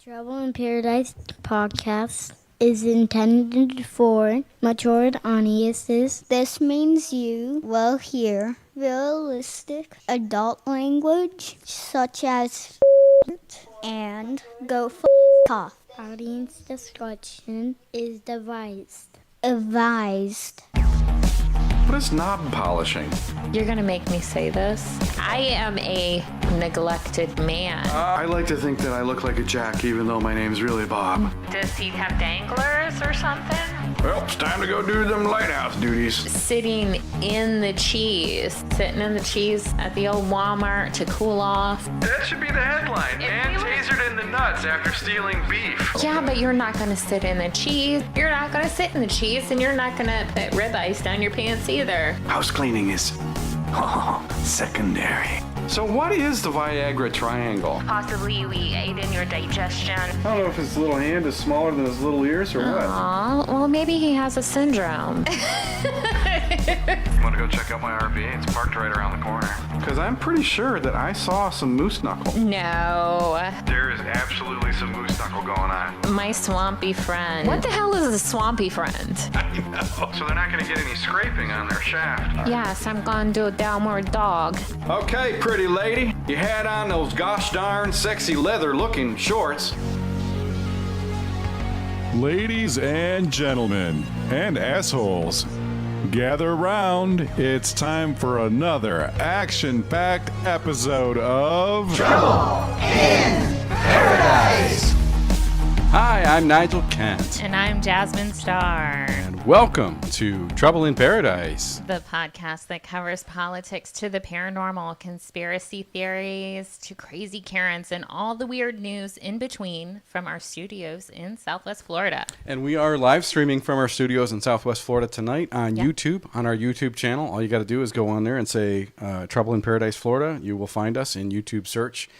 Trouble in Paradise podcast is intended for mature audiences. This means you will hear realistic adult language such as and go off. Audience discretion is advised. What is knob polishing? You're going to make me say this. I am a neglected man. I like to think that I look like a jack, even though my name's really Bob. Does he have danglers or something? Well, it's time to go do them lighthouse duties. Sitting in the cheese at the old Walmart to cool off. That should be the headline. Man tasered in the nuts after stealing beef. Yeah, but you're not going to sit in the cheese. You're not going to sit in the cheese, and you're not going to put ribeyes down your pants either. House cleaning is secondary. So what is the Viagra triangle? Possibly we aid in your digestion. I don't know if his little hand is smaller than his little ears or what. Aw, well, maybe he has a syndrome. Want to go check out my RV? It's parked right around the corner. Because I'm pretty sure that I saw some moose knuckle. No. There is absolutely some moose knuckle going on. My swampy friend. What the hell is a swampy friend? I know. So they're not going to get any scraping on their shaft. Yes, I'm going to do a downward dog. Okay, pretty lady. You had on those gosh darn sexy leather looking shorts. Ladies and gentlemen, and assholes, gather around. It's time for another action-packed episode of Trouble in Paradise. Hi, I'm Nigel Kent. And I'm Jazmine Starr. And welcome to Trouble in Paradise, The podcast that covers politics to the paranormal, conspiracy theories to crazy Karens, and all the weird news in between from our studios in Southwest Florida. And we are live streaming from our studios in Southwest Florida tonight on YouTube, on our YouTube channel. All you got to do is go on there and say Trouble in Paradise, Florida. You will find us in YouTube search.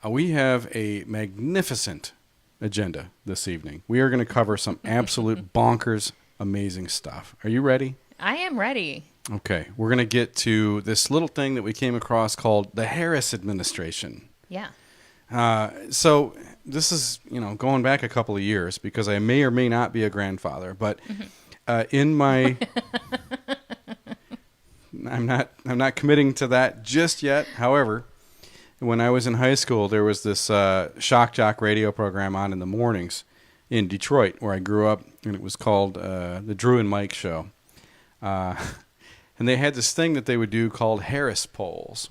We have a magnificent agenda this evening. We are going to cover some absolute bonkers, amazing stuff. Are you ready? I am ready. Okay. We're going to get to this little thing that we came across called the Harris administration. Yeah. So this is, going back a couple of years because I may or may not be a grandfather, but in my I'm not committing to that just yet. However, when I was in high school, there was this shock jock radio program on in the mornings in Detroit, where I grew up, and it was called the Drew and Mike Show. And they had this thing that they would do called Harris polls.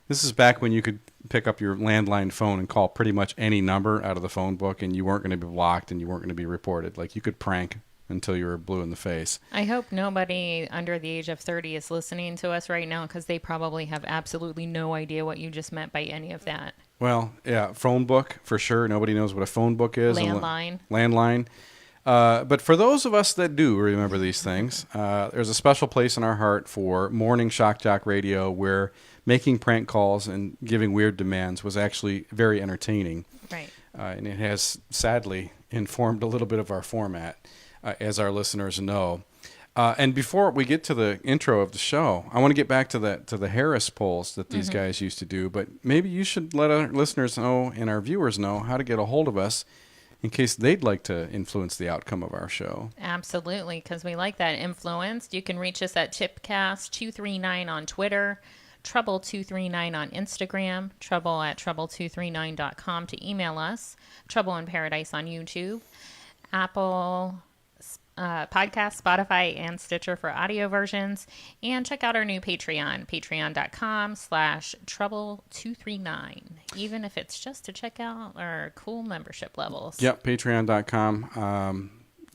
This is back when you could pick up your landline phone and call pretty much any number out of the phone book, and you weren't going to be blocked and you weren't going to be reported. Like, you could prank until you were blue in the face. I hope nobody under the age of 30 is listening to us right now, because they probably have absolutely no idea what you just meant by any of that. Well, yeah, phone book, for sure. Nobody knows what a phone book is. Landline. Landline. But for those of us that do remember these things, there's a special place in our heart for morning shock jock radio, where making prank calls and giving weird demands was actually very entertaining. Right. And it has sadly informed a little bit of our format, as our listeners know. And before we get to the intro of the show, I want to get back to the Harris polls that these guys used to do. But maybe you should let our listeners know and our viewers know how to get a hold of us in case they'd like to influence the outcome of our show. Absolutely, because we like that influence. You can reach us at Tipcast239 on Twitter, Trouble239 on Instagram, trouble@trouble239.com to email us, Trouble in Paradise on YouTube, Apple Podcast, Spotify, and Stitcher for audio versions. And check out our new Patreon, patreon.com/trouble239, even if it's just to check out our cool membership levels. Yep, patreon.com.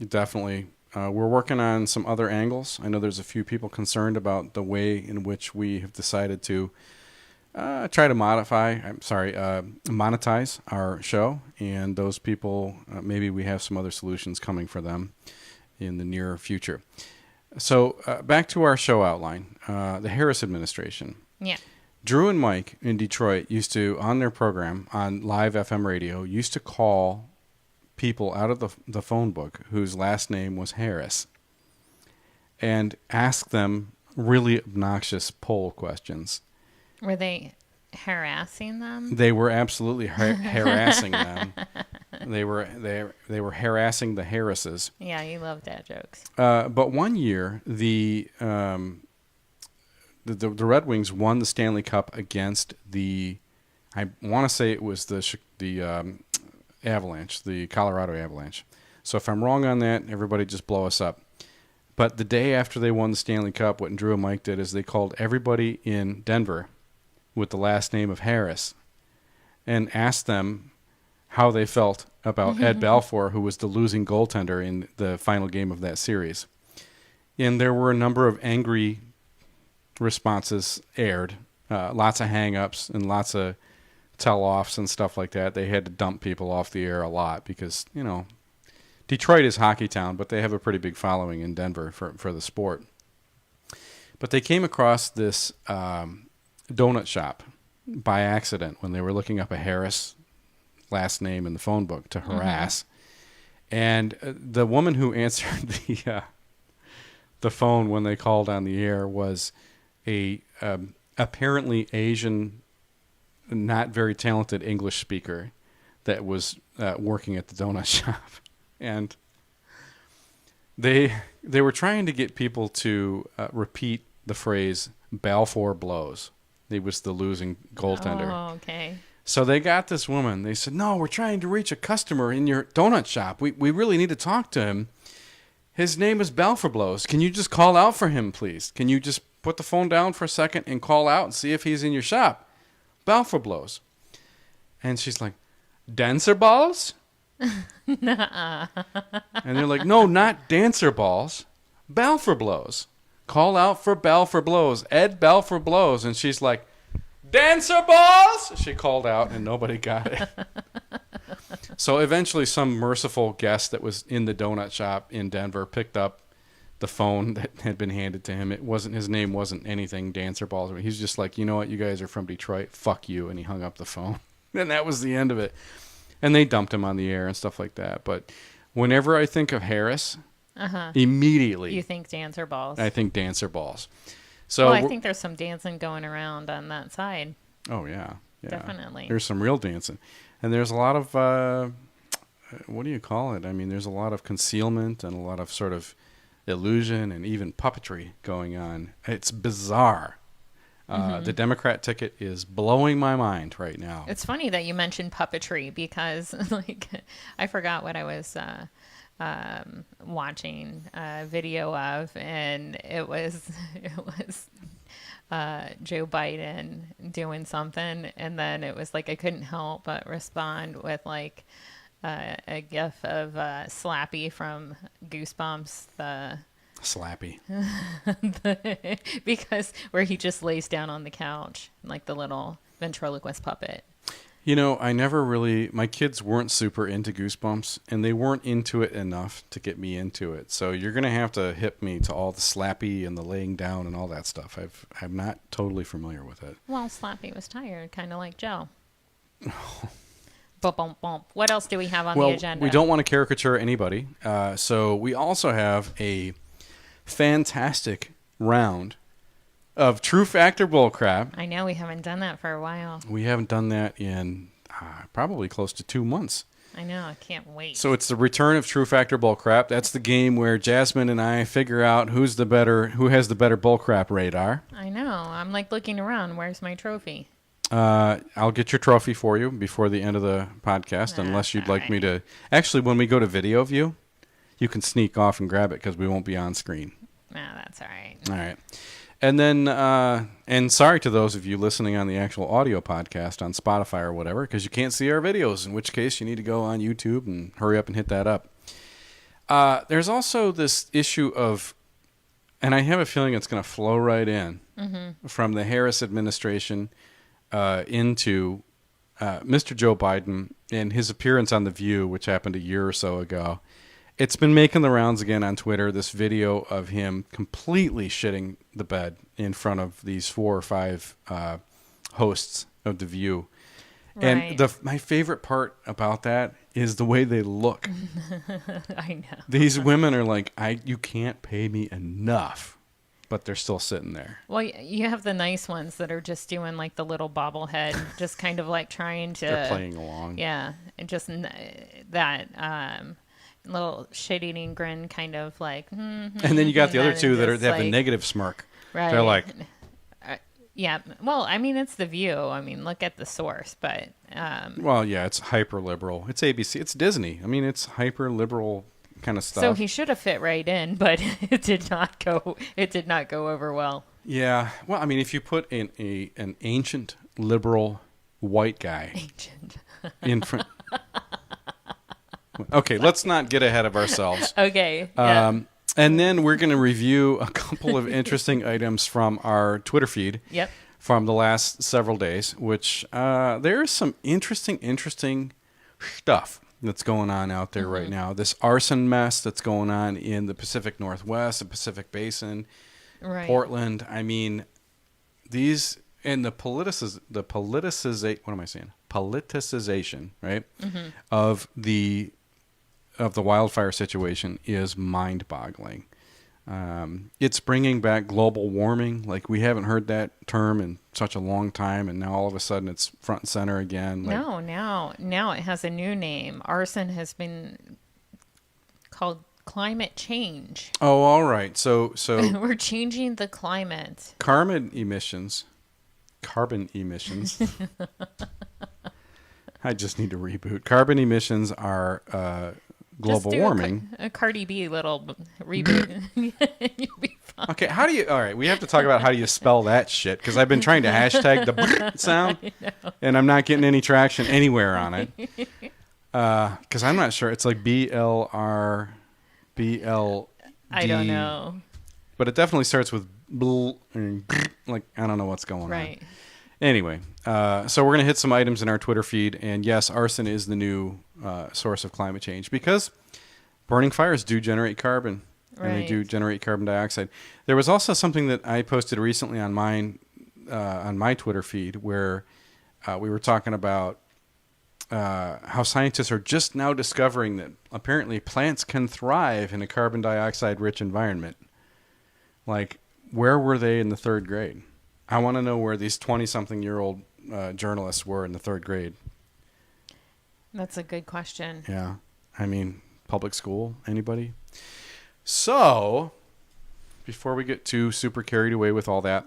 Definitely. We're working on some other angles. I know there's a few people concerned about the way in which we have decided to try to monetize our show. And those people, maybe we have some other solutions coming for them in the near future. So back to our show outline, the Harris administration. Yeah. Drew and Mike in Detroit used to, on their program, on live FM radio, used to call people out of the phone book whose last name was Harris and ask them really obnoxious poll questions. Were they harassing them? They were absolutely harassing them. They were harassing the Harrises. Yeah, you love dad jokes. But one year, the Red Wings won the Stanley Cup against I want to say it was the Avalanche, the Colorado Avalanche. So if I'm wrong on that, everybody just blow us up. But the day after they won the Stanley Cup, what Drew and Mike did is they called everybody in Denver with the last name of Harris and asked them how they felt about Ed Balfour, who was the losing goaltender in the final game of that series. And there were a number of angry responses aired, lots of hang-ups and lots of tell-offs and stuff like that. They had to dump people off the air a lot because, Detroit is hockey town, but they have a pretty big following in Denver for the sport. But they came across this donut shop by accident when they were looking up a Harris last name in the phone book to harass. And the woman who answered the phone when they called on the air was a apparently Asian, not very talented English speaker that was working at the donut shop. And they were trying to get people to repeat the phrase "Balfour blows." He was the losing goaltender. Oh, okay. So they got this woman. They said, "No, we're trying to reach a customer in your donut shop. We really need to talk to him. His name is Balfour blows. Can you just call out for him, please? Can you just put the phone down for a second and call out and see if he's in your shop? Balfour blows." And she's like, "Dancer balls?" Nuh-uh. And they're like, "No, not dancer balls. Balfour blows. Call out for Balfour blows. Ed Balfour blows." And she's like, "Dancer balls!" She called out and nobody got it. So eventually some merciful guest that was in the donut shop in Denver picked up the phone that had been handed to him. His name wasn't anything dancer balls. He's just like, "You know what? You guys are from Detroit. Fuck you." And he hung up the phone. And that was the end of it. And they dumped him on the air and stuff like that. But whenever I think of Harris, immediately You think dancer balls. I think dancer balls. So I think there's some dancing going around on that side. Oh, yeah. Definitely. There's some real dancing. And there's a lot of, what do you call it? I mean, there's a lot of concealment and a lot of sort of illusion and even puppetry going on. It's bizarre. The Democrat ticket is blowing my mind right now. It's funny that you mentioned puppetry because, I forgot what I was watching a video of, and it was Joe Biden doing something, and then it was like I couldn't help but respond with a gif of Slappy from Goosebumps, the Slappy. because where he just lays down on the couch like the little ventriloquist puppet. My kids weren't super into Goosebumps, and they weren't into it enough to get me into it. So you're going to have to hit me to all the Slappy and the laying down and all that stuff. I'm not totally familiar with it. Well, Slappy was tired, kind of like Joe. Bump, bump, bump. What else do we have on the agenda? We don't want to caricature anybody. So we also have a fantastic round of True Factor Bullcrap. I know we haven't done that for a while. We haven't done that in probably close to 2 months. I know. I can't wait. So it's the return of True Factor Bullcrap. That's the game where Jazmine and I figure out who has the better bullcrap radar. I know. I'm looking around. Where's my trophy? I'll get your trophy for you before the end of the podcast, unless you'd like me to. Actually, when we go to video view, you can sneak off and grab it because we won't be on screen. No, that's all right. All right. And then, and sorry to those of you listening on the actual audio podcast on Spotify or whatever, because you can't see our videos, in which case you need to go on YouTube and hurry up and hit that up. There's also this issue of, and I have a feeling it's going to flow right in from the Harris administration into Mr. Joe Biden and his appearance on The View, which happened a year or so ago. It's been making the rounds again on Twitter, this video of him completely shitting the bed in front of these 4 or 5 hosts of The View. Right. And my favorite part about that is the way they look. I know. These women are like, you can't pay me enough, but they're still sitting there. Well, you have the nice ones that are just doing like the little bobblehead, just kind of like trying to. They're playing along. Yeah, and just that little shit-eating grin, kind of like. And then you got the other two that have like, the negative smirk. Right. They're like. Yeah. Well, I mean, it's The View. I mean, look at the source, but. Well, yeah, it's hyper liberal. It's ABC. It's Disney. I mean, it's hyper liberal kind of stuff. So he should have fit right in, but it did not go. It did not go over well. Yeah. Well, I mean, if you put an ancient liberal white guy in front. Okay, let's not get ahead of ourselves. Okay. Yeah. And then we're going to review a couple of interesting items from our Twitter feed. Yep. From the last several days, which there is some interesting stuff that's going on out there right now. This arson mess that's going on in the Pacific Northwest, the Pacific Basin, Right. Portland. I mean, these and politicization, right, of the wildfire situation is mind-boggling. It's bringing back global warming. Like, we haven't heard that term in such a long time, and now all of a sudden it's front and center again. Like, No, now it has a new name. Arson has been called climate change. oh, all right. So We're changing the climate. carbon emissions. I just need to reboot. Carbon emissions are global Just do warming. A Cardi B little reboot. You'll be fine. Okay, all right, we have to talk about how do you spell that shit, because I've been trying to hashtag the sound, and I'm not getting any traction anywhere on it. Because I'm not sure. It's like BLR. I don't know. But it definitely starts with bl and like, I don't know what's going on. Right. Anyway, so we're going to hit some items in our Twitter feed. And yes, arson is the new source of climate change, because burning fires do generate carbon. And they do generate carbon dioxide. There was also something that I posted recently on my Twitter feed where we were talking about how scientists are just now discovering that apparently plants can thrive in a carbon dioxide rich environment. Like, where were they in the third grade? I want to know where these 20-something-year-old journalists were in the third grade. That's a good question. Yeah. I mean, public school, anybody? So, before we get too super carried away with all that,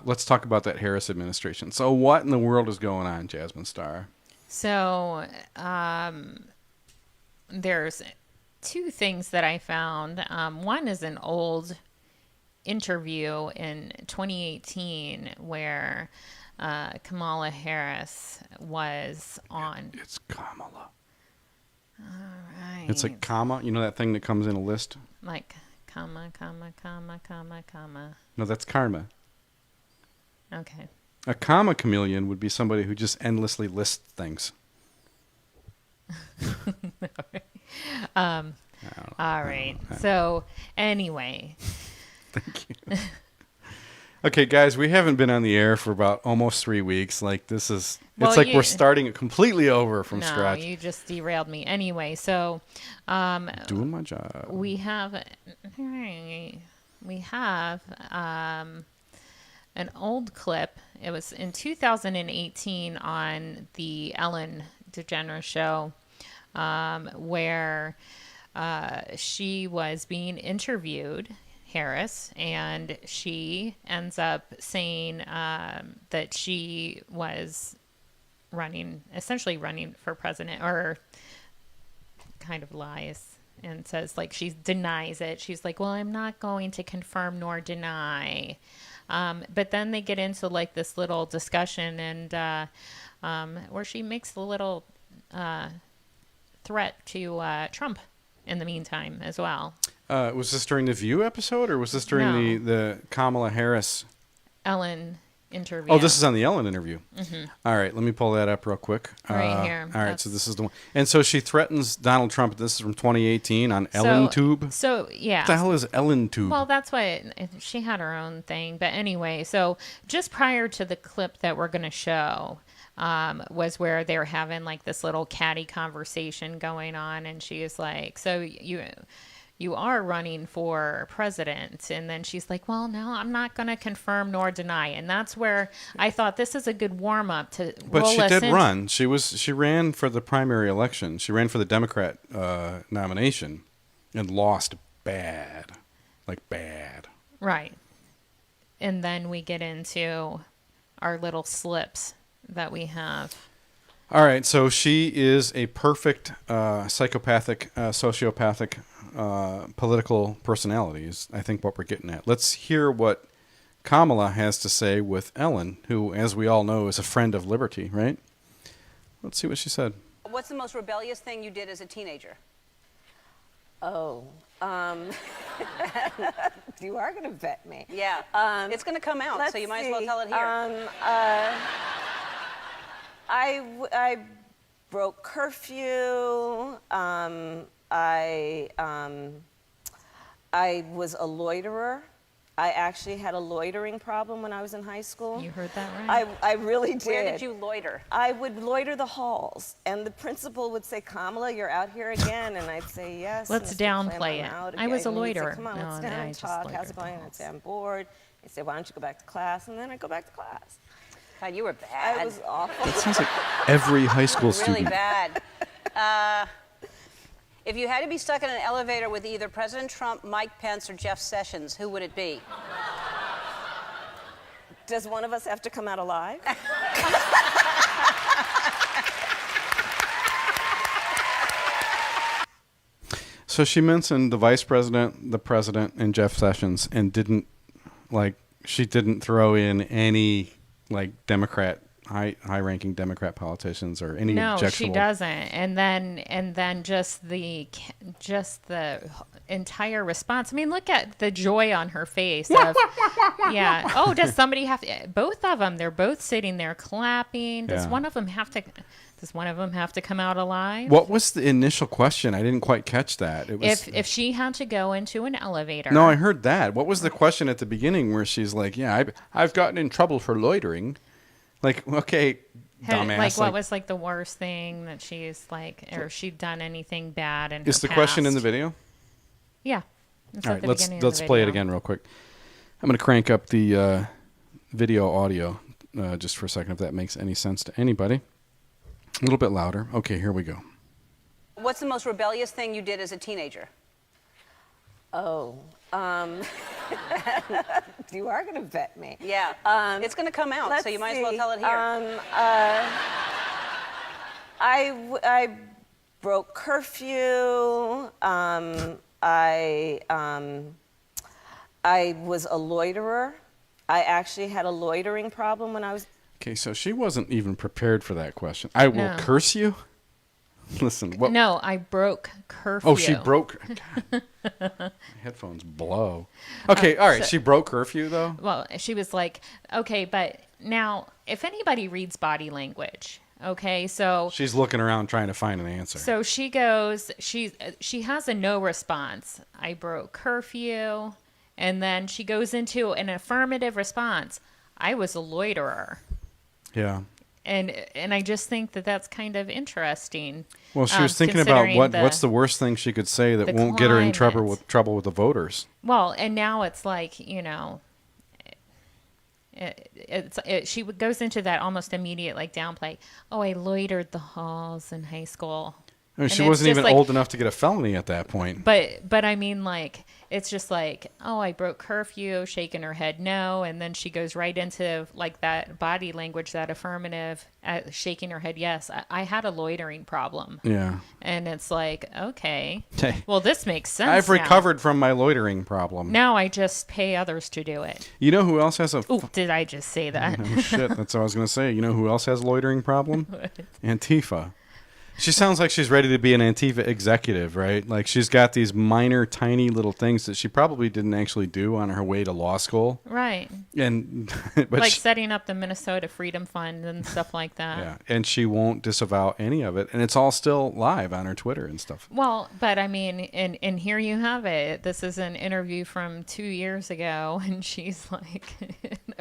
let's talk about that Harris administration. So what in the world is going on, Jasmine Starr? So there's two things that I found. One is an old interview in 2018 where Kamala Harris was on. It's Kamala. All right. It's like comma. You know that thing that comes in a list? Like comma, comma, comma, comma, comma. No, that's karma. Okay. A comma chameleon would be somebody who just endlessly lists things. All right. So anyway. Thank you. Okay, guys, we haven't been on the air for about almost 3 weeks. Like, this is, Well, it's like you- we're starting it completely over from No, scratch. you just derailed me. Anyway, so Doing my job. we have an old clip. It was in 2018 on the Ellen DeGeneres show, where she was being interviewed, Harris, and she ends up saying that she was essentially running for president, or kind of lies and says, like, she denies it. She's like, well, I'm not going to confirm nor deny. But then they get into like this little discussion, and where she makes a little threat to Trump in the meantime as well. Was this during the View episode, or was this during the Kamala Harris Ellen interview. Oh, this is on the Ellen interview. Mm-hmm. All right, let me pull that up real quick. Right here. All right, so this is the one. And so she threatens Donald Trump. This is from 2018 on Ellen Tube. So, yeah. What the hell is Ellen Tube? Well, that's why she had her own thing. But anyway, so just prior to the clip that we're going to show was where they were having like this little catty conversation going on. And she is like, so you are running for president. And then she's like, well, no, I'm not going to confirm nor deny. And that's where I thought this is a good warm up to. But she did run. She ran for the primary election. She ran for the Democrat nomination and lost bad, like bad. Right. And then we get into our little slips that we have. All right, so she is a perfect psychopathic, sociopathic political personality is, I think, what we're getting at. Let's hear what Kamala has to say with Ellen, who, as we all know, is a friend of liberty, right? Let's see what she said. What's the most rebellious thing you did as a teenager? Oh, you are going to vet me. Yeah, it's going to come out, so you might as well tell it here. I broke curfew. I was a loiterer. I actually had a loitering problem when I was in high school. You heard that right. I really did. Where did you loiter? I would loiter the halls, and the principal would say, Kamala, you're out here again. And I'd say, yes. Let's Mr. downplay Clem, it. I'm out I was a again." And he'd say, loiterer. Come on, No, let's no, down I and just talk. How's loitered it going? the And I'd halls. say, I'm bored. He'd say, why don't you go back to class? And then I'd go back to class. God, you were bad. I was awful. That sounds like every high school really student. bad. If you had to be stuck in an elevator with either President Trump, Mike Pence, or Jeff Sessions, who would it be? Does one of us have to come out alive? So she mentioned the vice president, the president, and Jeff Sessions, and she didn't throw in any Democrat, high-ranking Democrat politicians or any No, objectionable. she doesn't. And then just the entire response. I mean, look at the joy on her face. Of, yeah. Oh, does somebody have to? Both of them. They're both sitting there clapping. Does Yeah. one of them have to? Does one of them have to come out alive? What was the initial question? I didn't quite catch that. It was If she had to go into an elevator. No, I heard that. What was the question at the beginning where she's like, "Yeah, I've gotten in trouble for loitering." Like, okay, dumbass. What was the worst thing that she's or she done anything bad in her Is the question in the past? video? Yeah. It's All at right, the let's beginning of the play it video. again real quick. I'm going to crank up the video audio just for a second, if that makes any sense to anybody. A little bit louder. Okay, here we go. What's the most rebellious thing you did as a teenager? Oh, you are going to vet me. Yeah, it's going to come out, Let's so you might as well see. tell it here. I broke curfew. I was a loiterer. I actually had a loitering problem when I was. Okay, so she wasn't even prepared for that question. I will No. curse you? Listen, what? No, I broke curfew. Oh, she broke. God. My headphones blow. Okay, all right. so- She broke curfew, though? Well, she was like, okay, but now if anybody reads body language, okay, so She's looking around trying to find an answer. so she goes, she has a no response. I broke curfew, and then she goes into an affirmative response. I was a loiterer. Yeah. And I just think that that's kind of interesting. Well, she was thinking about considering what's the worst thing she could say that the won't get her in climate. trouble with the voters. Well, and now it's she goes into that almost immediate downplay. Oh, I loitered the halls in high school. I mean, And she it's wasn't just even old enough to get a felony at that point. But I mean, it's just oh, I broke curfew, shaking her head no, and then she goes right into that body language, that affirmative, shaking her head yes. I had a loitering problem. Yeah. And it's okay, Hey. well, this makes sense. I've now. recovered from my loitering problem. Now I just pay others to do it. You know who else has a... Ooh, did I just say that? Oh, shit, that's what I was going to say. You know who else has a loitering problem? Antifa. She sounds like she's ready to be an Antifa executive, right? Like she's got these minor, tiny little things that she probably didn't actually do on her way to law school. Right. And but Setting up the Minnesota Freedom Fund and stuff like that. yeah, and she won't disavow any of it, and it's all still live on her Twitter and stuff. Well, but I mean, and here you have it. This is an interview from 2 years ago, and she's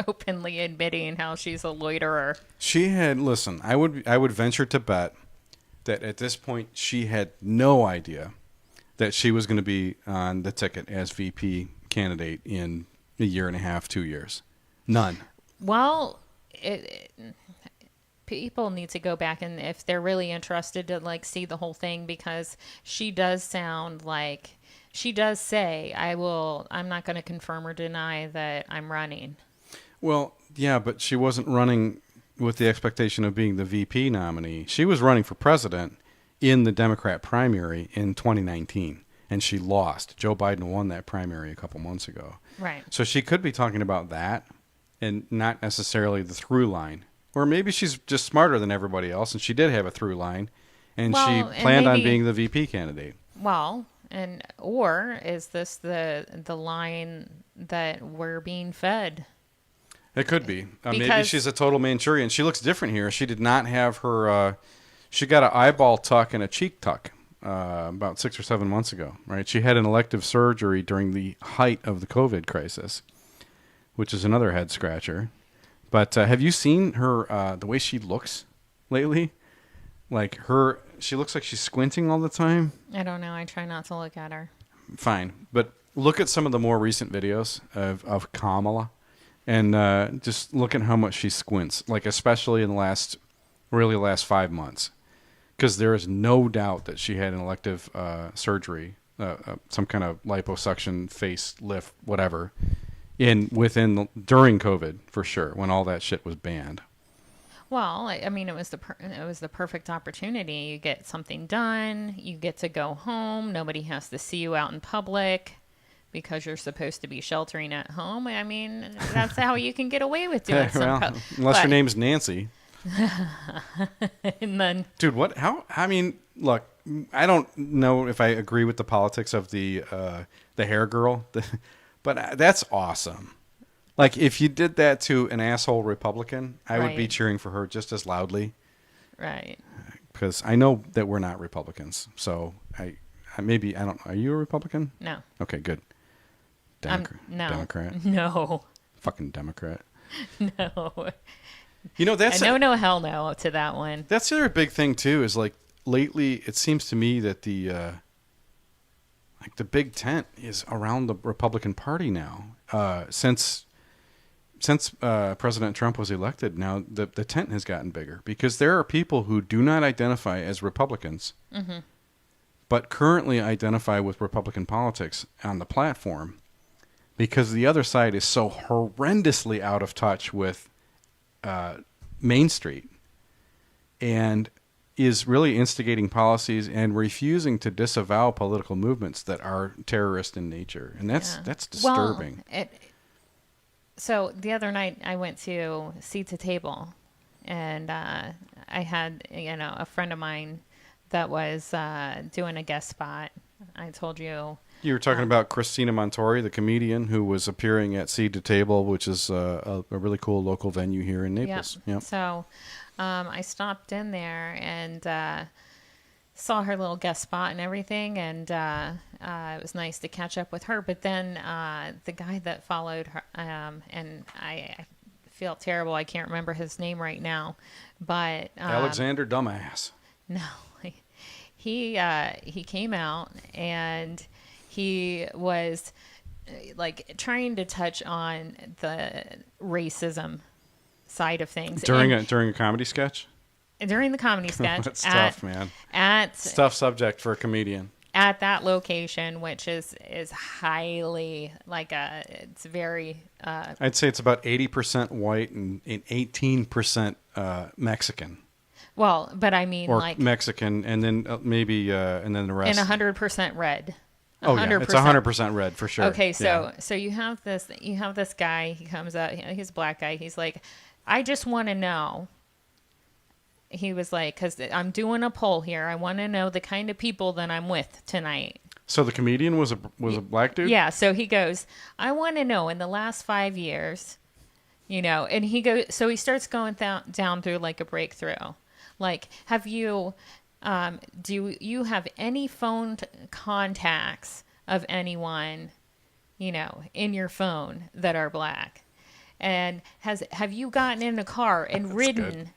openly admitting how she's a loiterer. She had I would venture to bet that at this point she had no idea that she was going to be on the ticket as VP candidate in a year and a half, 2 years? None. Well, people need to go back, and if they're really interested, to like see the whole thing, because she does sound like she does say, I'm not going to confirm or deny that I'm running. Well, yeah, but she wasn't running with the expectation of being the VP nominee. She was running for president in the Democrat primary in 2019, and she lost. Joe Biden won that primary a couple months ago. Right. So she could be talking about that and not necessarily the through line. Or maybe she's just smarter than everybody else, and she did have a through line, and she planned on being the VP candidate. Well, or is this the line that we're being fed? It could be. Maybe she's a total Manchurian. She looks different here. She did not have her. She got an eyeball tuck and a cheek tuck about 6 or 7 months ago. Right. She had an elective surgery during the height of the COVID crisis, which is another head scratcher. But have you seen her? The way she looks lately, she looks like she's squinting all the time. I don't know. I try not to look at her. Fine, but look at some of the more recent videos of Kamala. And just look at how much she squints, like especially in the last 5 months, because there is no doubt that she had an elective surgery, some kind of liposuction, face lift, whatever, during COVID for sure, when all that shit was banned. Well, I mean, it was the perfect opportunity. You get something done. You get to go home. Nobody has to see you out in public, because you're supposed to be sheltering at home. I mean, that's how you can get away with doing unless your name's Nancy. And then, dude, look, I don't know if I agree with the politics of the hair girl, but that's awesome. Like, if you did that to an asshole Republican, I would be cheering for her just as loudly. Right. Because I know that we're not Republicans. So I don't. Are you a Republican? No. Okay, good. No. Democrat? No. Fucking Democrat. No. You know, that's no, hell no to that one. That's the other big thing too. Is like lately, it seems to me that the big tent is around the Republican Party now. Since President Trump was elected, now the tent has gotten bigger, because there are people who do not identify as Republicans, but currently identify with Republican politics on the platform, because the other side is so horrendously out of touch with Main Street and is really instigating policies and refusing to disavow political movements that are terrorist in nature. And that's disturbing. Well, so the other night I went to Seat to Table, and I had, a friend of mine that was doing a guest spot. I told you. You were talking about Christina Montori, the comedian who was appearing at Seat to Table, which is a really cool local venue here in Naples. Yep. So I stopped in there and saw her little guest spot and everything, and it was nice to catch up with her. But then the guy that followed her, and I feel terrible, I can't remember his name right now, but Alexander Dumbass. No, he came out and he was like trying to touch on the racism side of things during a comedy sketch. During the comedy sketch. That's tough, man. It's a tough subject for a comedian. At that location, which is highly it's very. I'd say it's about 80% white and 18% Mexican. Well, but I mean, or Mexican, and then maybe and then the rest. And 100% red. 100%. Oh yeah, it's 100% red for sure. Okay, so you have this guy. He comes out. He's a black guy. He's like, I just want to know. He was like, because I'm doing a poll here. I want to know the kind of people that I'm with tonight. So the comedian was a black dude? Yeah. So he goes, I want to know in the last 5 years, and he starts going down through like a breakthrough. Like, have you, do you have any phone contacts of anyone, in your phone that are black? And have you gotten in a car and ridden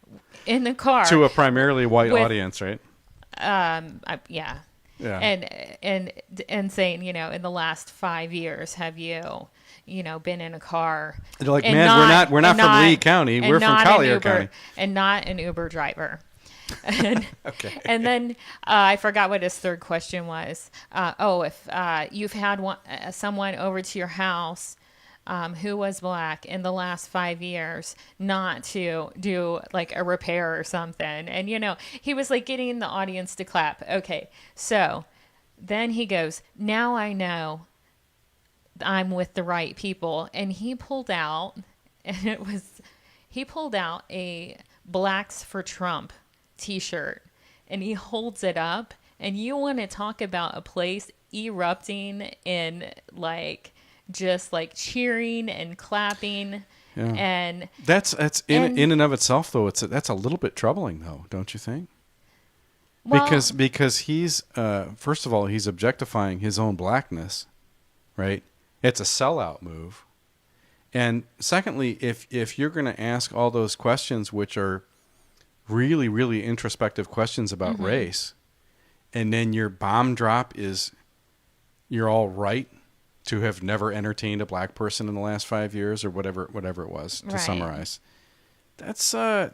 in the car to a primarily white audience, right? Yeah. Yeah. and saying, you know, in the last 5 years, have you, you know, been in a car? They're like, and man, we're not and from Lee County. and We're from not an Collier Uber- County. And not an Uber driver. And, Okay. and then I forgot what his third question was. If you've had someone over to your house who was black in the last 5 years, not to do like a repair or something. And, you know, he was like getting the audience to clap. Okay. So then he goes, now I know I'm with the right people. And he pulled out, a Blacks for Trump t-shirt, and he holds it up, and you want to talk about a place erupting in like just like cheering and clapping. Yeah. And That's in and of itself, though. That's a little bit troubling, though, don't you think? well, Because he's first of all, he's objectifying his own blackness, right? It's a sellout move. And secondly, if you're going to ask all those questions, which are really, really introspective questions about race, and then your bomb drop is you're all right to have never entertained a black person in the last 5 years or whatever it was, to Right. summarize. That's a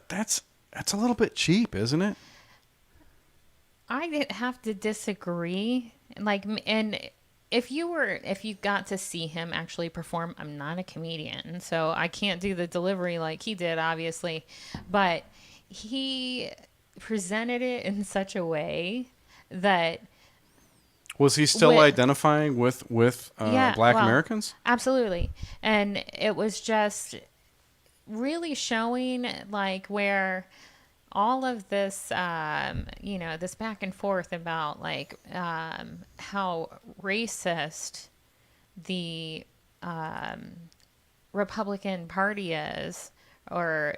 little bit cheap, isn't it? I have to disagree. Like, and if you got to see him actually perform, I'm not a comedian, so I can't do the delivery like he did, obviously, but he presented it in such a way that Was he still with- identifying with black well, Americans? Absolutely. And it was just really showing like where all of this, this back and forth about like how racist the Republican Party is, or,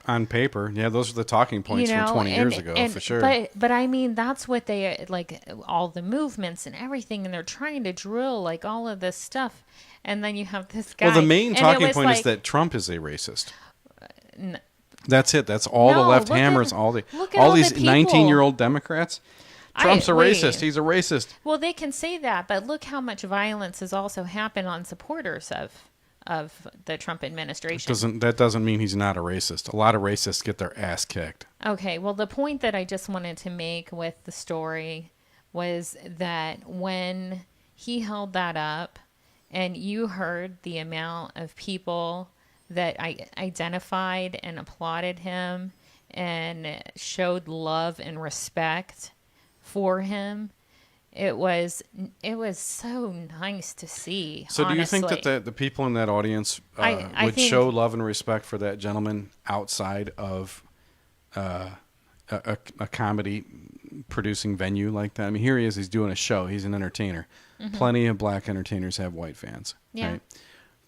On paper. Yeah, those are the talking points from 20 years ago, for sure. But I mean, that's what they like, all the movements and everything, and they're trying to drill like all of this stuff, and then you have this guy. Well, the main and talking it was point is like- that Trump is a racist. That's it. That's all the No, left look at- hammers, look at all all the these people. 19-year-old Democrats. Trump's a wait. racist. He's a racist. Well, they can say that, but look how much violence has also happened on supporters of the Trump administration. That doesn't mean he's not a racist. A lot of racists get their ass kicked. Okay, well, the point that I just wanted to make with the story was that when he held that up and you heard the amount of people that I identified and applauded him and showed love and respect for him, it was so nice to see. So do you think honestly. that the people in that audience I would think- show love and respect for that gentleman outside of a comedy producing venue like that? I mean, here he is. He's doing a show. He's an entertainer. Plenty of black entertainers have white fans. Yeah. Right?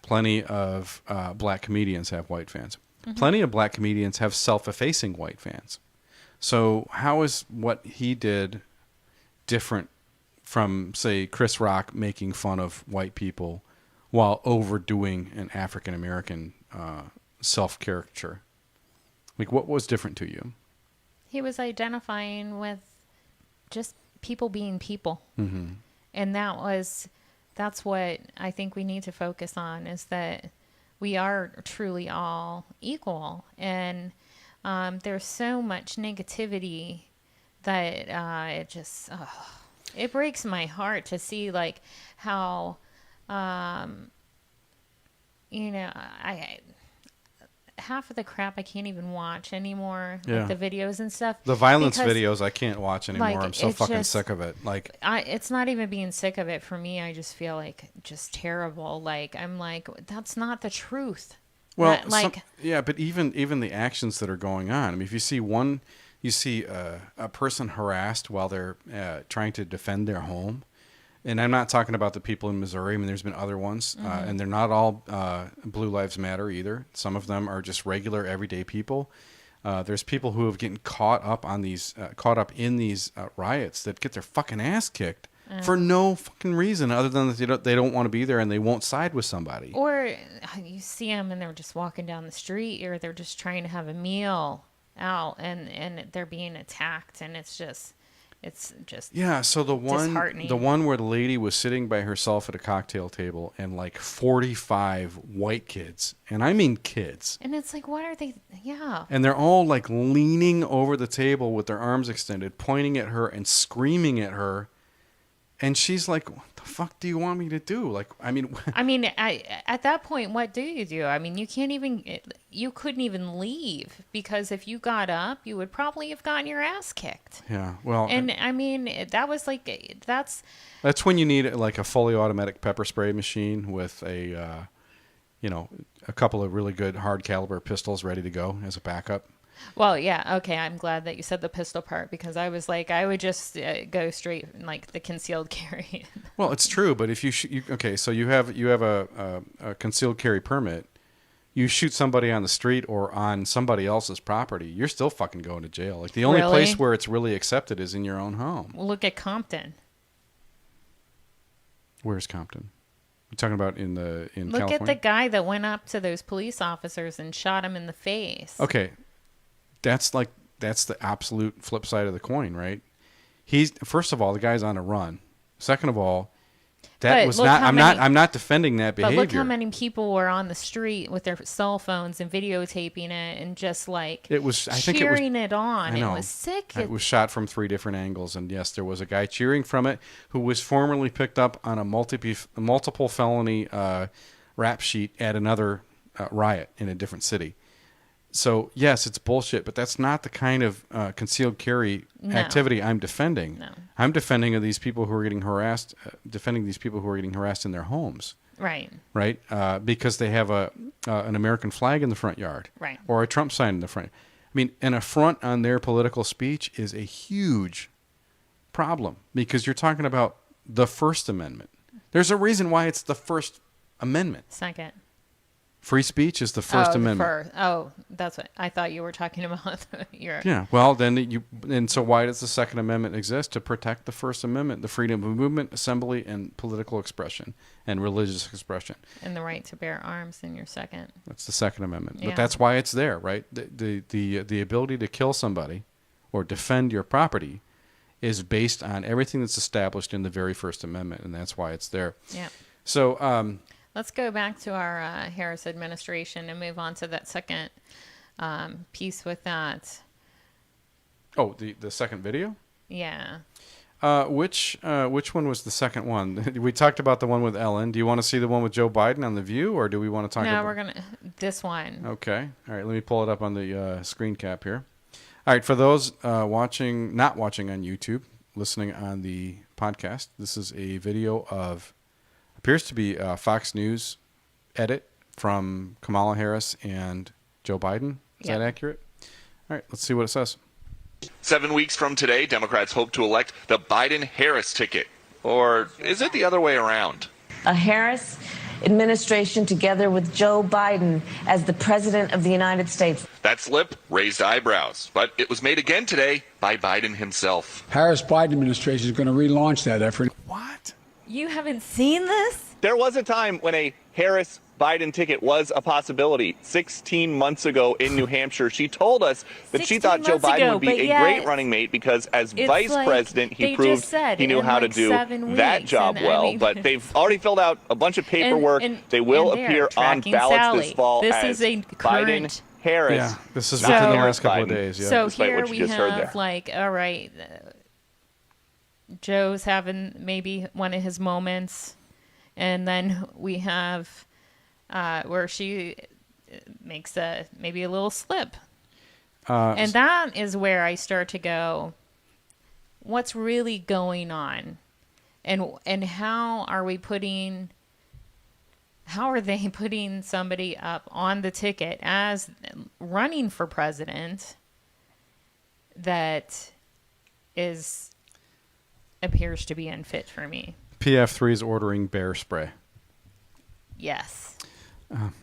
Plenty of black comedians have white fans. Plenty of black comedians have self-effacing white fans. So how is what he did different from, say, Chris Rock making fun of white people while overdoing an African-American self-caricature? Like, what was different to you? He was identifying with just people being people. Mm-hmm. And that's what I think we need to focus on, is that we are truly all equal. And there's so much negativity that it breaks my heart to see like how, half of the crap I can't even watch anymore, Yeah. like the videos and stuff. The violence because, videos I can't watch anymore. like, I'm so it's fucking just- sick of it. Like, it's not even being sick of it for me. I just feel like just terrible. Like, I'm like, that's not the truth. well, That, like, yeah, but even the actions that are going on. I mean, if you see a person harassed while they're trying to defend their home. And I'm not talking about the people in Missouri. I mean, there's been other ones, and they're not all Blue Lives Matter either. Some of them are just regular, everyday people. There's people who have gotten caught up in these riots that get their fucking ass kicked for no fucking reason other than that they don't want to be there and they won't side with somebody. or you see them and they're just walking down the street, or they're just trying to have a meal out, and they're being attacked, and it's just, It's just So the one where the lady was sitting by herself at a cocktail table and like 45 white kids, and I mean kids. And it's like, what are they? Yeah. And they're all like leaning over the table with their arms extended, pointing at her and screaming at her. And she's like, what the fuck do you want me to do? Like, I mean, at that point, what do? I mean, you couldn't even leave, because if you got up, you would probably have gotten your ass kicked. Yeah, well. And I mean, that's when you need like a fully automatic pepper spray machine with a couple of really good hard caliber pistols ready to go as a backup. Well, yeah, okay. I'm glad that you said the pistol part, because I was like, I would just go straight like the concealed carry. Well, it's true, but if so you have a concealed carry permit, you shoot somebody on the street or on somebody else's property, you're still fucking going to jail. Like the only place where it's really accepted is in your own home. Well, look at Compton. Where's Compton? You're talking about in California? Look at the guy that went up to those police officers and shot him in the face. Okay. That's the absolute flip side of the coin, right? First of all, the guy's on a run. Second of all, I'm not defending that behavior. But look how many people were on the street with their cell phones and videotaping it and just like cheering it on. It was sick. It was shot from 3 different angles, and yes, there was a guy cheering from it who was formerly picked up on a multiple felony rap sheet at another riot in a different city. So, yes, it's bullshit, but that's not the kind of concealed carry activity I'm defending. No. I'm defending these people who are getting harassed, in their homes. Right. Right? Because they have an American flag in the front yard. Right. Or a Trump sign in the front. I mean, an affront on their political speech is a huge problem, because you're talking about the First Amendment. There's a reason why it's the First Amendment. Second. Free speech is the First Amendment. That's what I thought you were talking about. Yeah. Well, so why does the Second Amendment exist? To protect the First Amendment, the freedom of movement, assembly, and political expression, and religious expression. And the right to bear arms in your second. That's the Second Amendment. Yeah. But that's why it's there, right? The ability to kill somebody or defend your property is based on everything that's established in the very First Amendment, and that's why it's there. Yeah. So, let's go back to our Harris administration and move on to that second piece with that. Oh, the second video? Yeah. Which one was the second one? We talked about the one with Ellen. Do you want to see the one with Joe Biden on The View, or do we want to talk about... No, we're going to... This one. Okay. All right, let me pull it up on the screen cap here. All right, for those not watching on YouTube, listening on the podcast, this is a video of... appears to be a Fox News edit from Kamala Harris and Joe Biden. Is that accurate? All right, let's see what it says. 7 weeks from today, Democrats hope to elect the Biden-Harris ticket. Or is it the other way around? A Harris administration together with Joe Biden as the President of the United States. That slip raised eyebrows, but it was made again today by Biden himself. Harris-Biden administration is going to relaunch that effort. What? You haven't seen this? There was a time when a Harris-Biden ticket was a possibility. 16 months ago in New Hampshire, she told us that she thought Joe Biden would be a great running mate because as vice president, he proved he knew how to do that job well. But they've already filled out a bunch of paperwork. They will appear on ballots this fall as Biden, Harris. Yeah, this is within the last couple of days. Yeah. So here we have all right, Joe's having maybe one of his moments, and then we have where she makes maybe a little slip, and that is where I start to go, what's really going on, and how are they putting somebody up on the ticket as running for president that appears to be unfit for me. PF3 is ordering bear spray. Yes.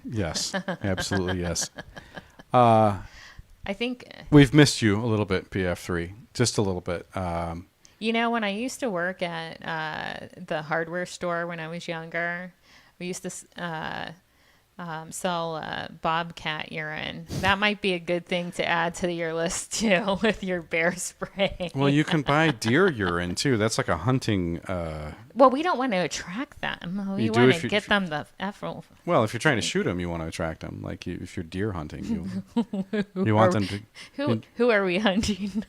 Yes, absolutely yes. I think we've missed you a little bit, PF3, just a little bit. When I used to work at the hardware store when I was younger, we used to sell bobcat urine. That might be a good thing to add to your list too, with your bear spray. Well, you can buy deer urine too. That's like a hunting. Well, we don't want to attract them. We want to get them the effort. Well, if you're trying to shoot them, you want to attract them. Like if you're deer hunting, you want them to. Who are we hunting?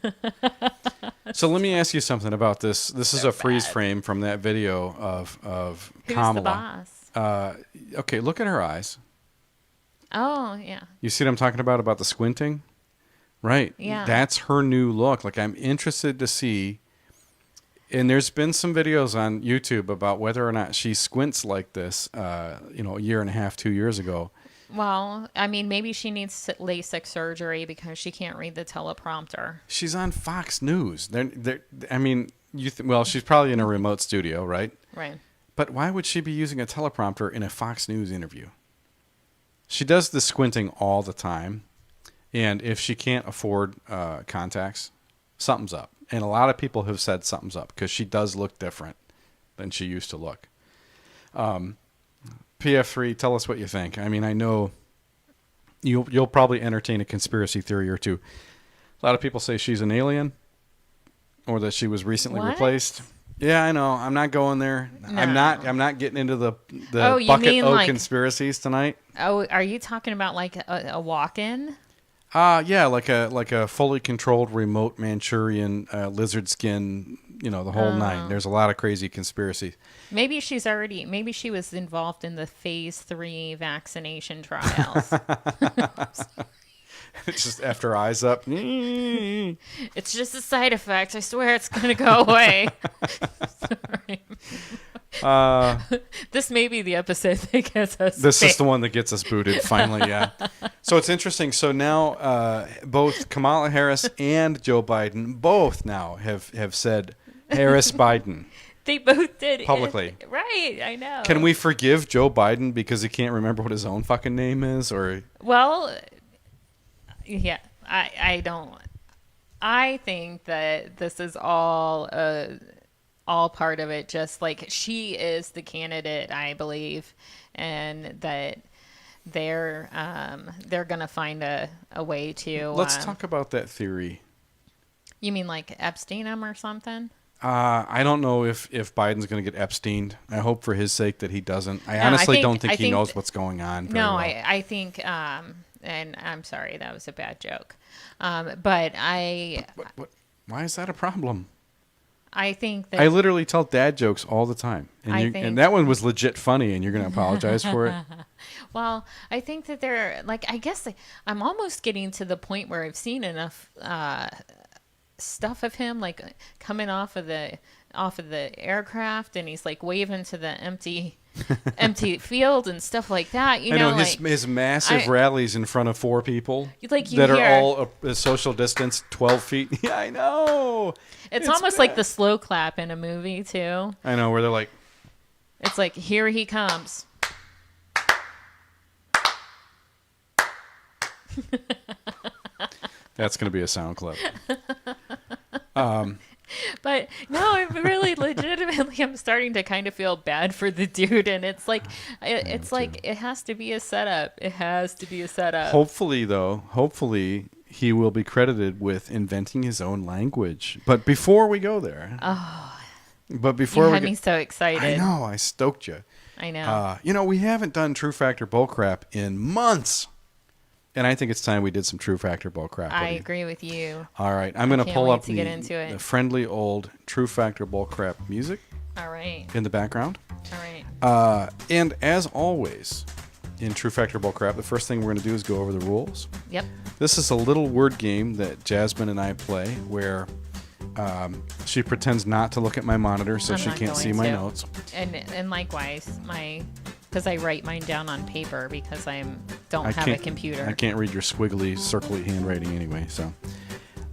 So let me ask you something about this. This is a freeze frame from that video of Who's Kamala. the boss? Okay, look at her eyes. Oh, yeah. You see what I'm talking about the squinting? Right. Yeah. That's her new look. Like, I'm interested to see, and there's been some videos on YouTube about whether or not she squints like this, a year and a half, 2 years ago. Well, I mean, maybe she needs LASIK surgery because she can't read the teleprompter. She's on Fox News. Well, she's probably in a remote studio, right? Right. But why would she be using a teleprompter in a Fox News interview? She does the squinting all the time. And if she can't afford contacts, something's up. And a lot of people have said something's up because she does look different than she used to look. PF3, tell us what you think. I mean, I know you'll probably entertain a conspiracy theory or two. A lot of people say she's an alien or that she was recently replaced. Yeah, I know. I'm not going there. No. I'm not getting into the bucket O conspiracies tonight. Oh, are you talking about like a walk-in? Yeah, like a fully controlled remote Manchurian lizard skin, the whole nine. There's a lot of crazy conspiracies. Maybe she was involved in the phase 3 vaccination trials. It's just after eyes up. It's just a side effect. I swear it's going to go away. This may be the episode that gets us. This is the one that gets us booted, finally, yeah. So it's interesting. So now both Kamala Harris and Joe Biden both now have said Harris-Biden. They both did. Publicly. Right, I know. Can we forgive Joe Biden because he can't remember what his own fucking name is? Or Well, yeah, I don't. I think that this is all part of it. Just like she is the candidate, I believe, and that they're gonna find a way to. Let's talk about that theory. You mean like Epstein or something? I don't know if Biden's going to get Epsteined. I hope for his sake that he doesn't. I honestly don't think he knows what's going on. No, well. I think, and I'm sorry, that was a bad joke. But why is that a problem? I think that I literally tell dad jokes all the time, and that one was legit funny, and you're going to apologize for it. Well, I think that they're like, I guess I'm almost getting to the point where I've seen enough stuff of him like coming off of the aircraft, and he's like waving to the empty field and stuff like that. You know, his massive rallies in front of 4 people that are all a social distance 12 feet. Yeah, I know. It's almost bad. like the slow clap in a movie too. I know, where they're like, it's like, here he comes. That's going to be a sound clip. But no, I'm really legitimately, I'm starting to kind of feel bad for the dude, and it's like, it has to be a setup. It has to be a setup. Hopefully he will be credited with inventing his own language. But before we go there, you had me so excited. I know, I stoked you. I know. We haven't done True Factor bullcrap in months. And I think it's time we did some True Factor bullcrap. I agree with you. All right. I'm going to pull up the friendly old True Factor bullcrap music. All right. In the background. All right. And as always, in True Factor bullcrap, the first thing we're going to do is go over the rules. Yep. This is a little word game that Jazmine and I play where she pretends not to look at my monitor so she can't see my notes. And likewise, because I write mine down on paper because I don't have a computer. I can't read your squiggly, circly handwriting anyway. So,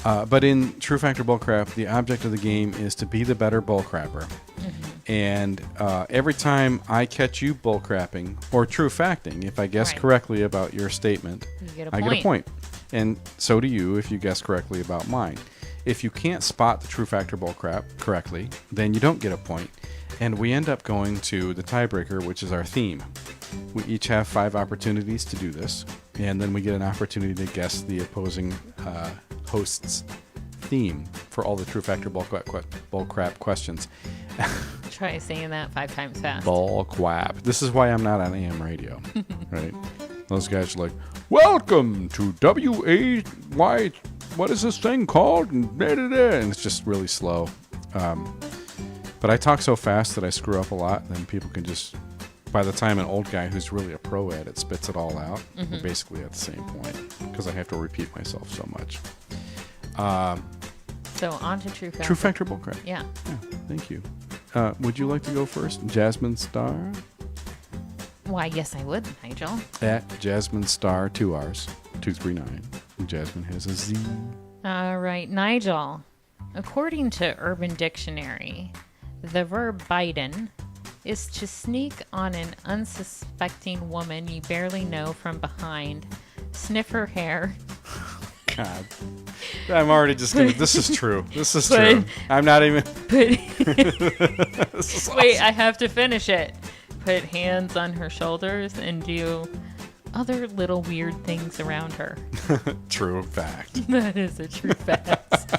but in True Factor bullcrap, the object of the game is to be the better bullcrapper. Mm-hmm. And every time I catch you bullcrapping or true facting, if I guess correctly about your statement, I get a point. And so do you if you guess correctly about mine. If you can't spot the True Factor bullcrap correctly, then you don't get a point. And we end up going to the tiebreaker, which is our theme. We each have 5 opportunities to do this, and then we get an opportunity to guess the opposing host's theme for all the True Factor bullcrap questions. Try saying that 5 times fast. Bullcrap. This is why I'm not on AM radio, right? Those guys are like, welcome to WAY. What is this thing called? And it's just really slow. But I talk so fast that I screw up a lot. Then people can just, by the time an old guy who's really a pro at it spits it all out, we're basically at the same point because I have to repeat myself so much. So on to True Factor. True Factor bullcrap. Yeah. Thank you. Would you like to go first? Jasmine Star? Why, yes, I would, Nigel. At Jasmine Star, 2 R's, 239. Jasmine has a Z. All right, Nigel. According to Urban Dictionary, the verb Biden is to sneak on an unsuspecting woman you barely know from behind, sniff her hair. God. I'm already just going to... This is true. This is true. I'm not even... Wait, awesome. I have to finish it. Put hands on her shoulders and do other little weird things around her. True fact. That is a true fact.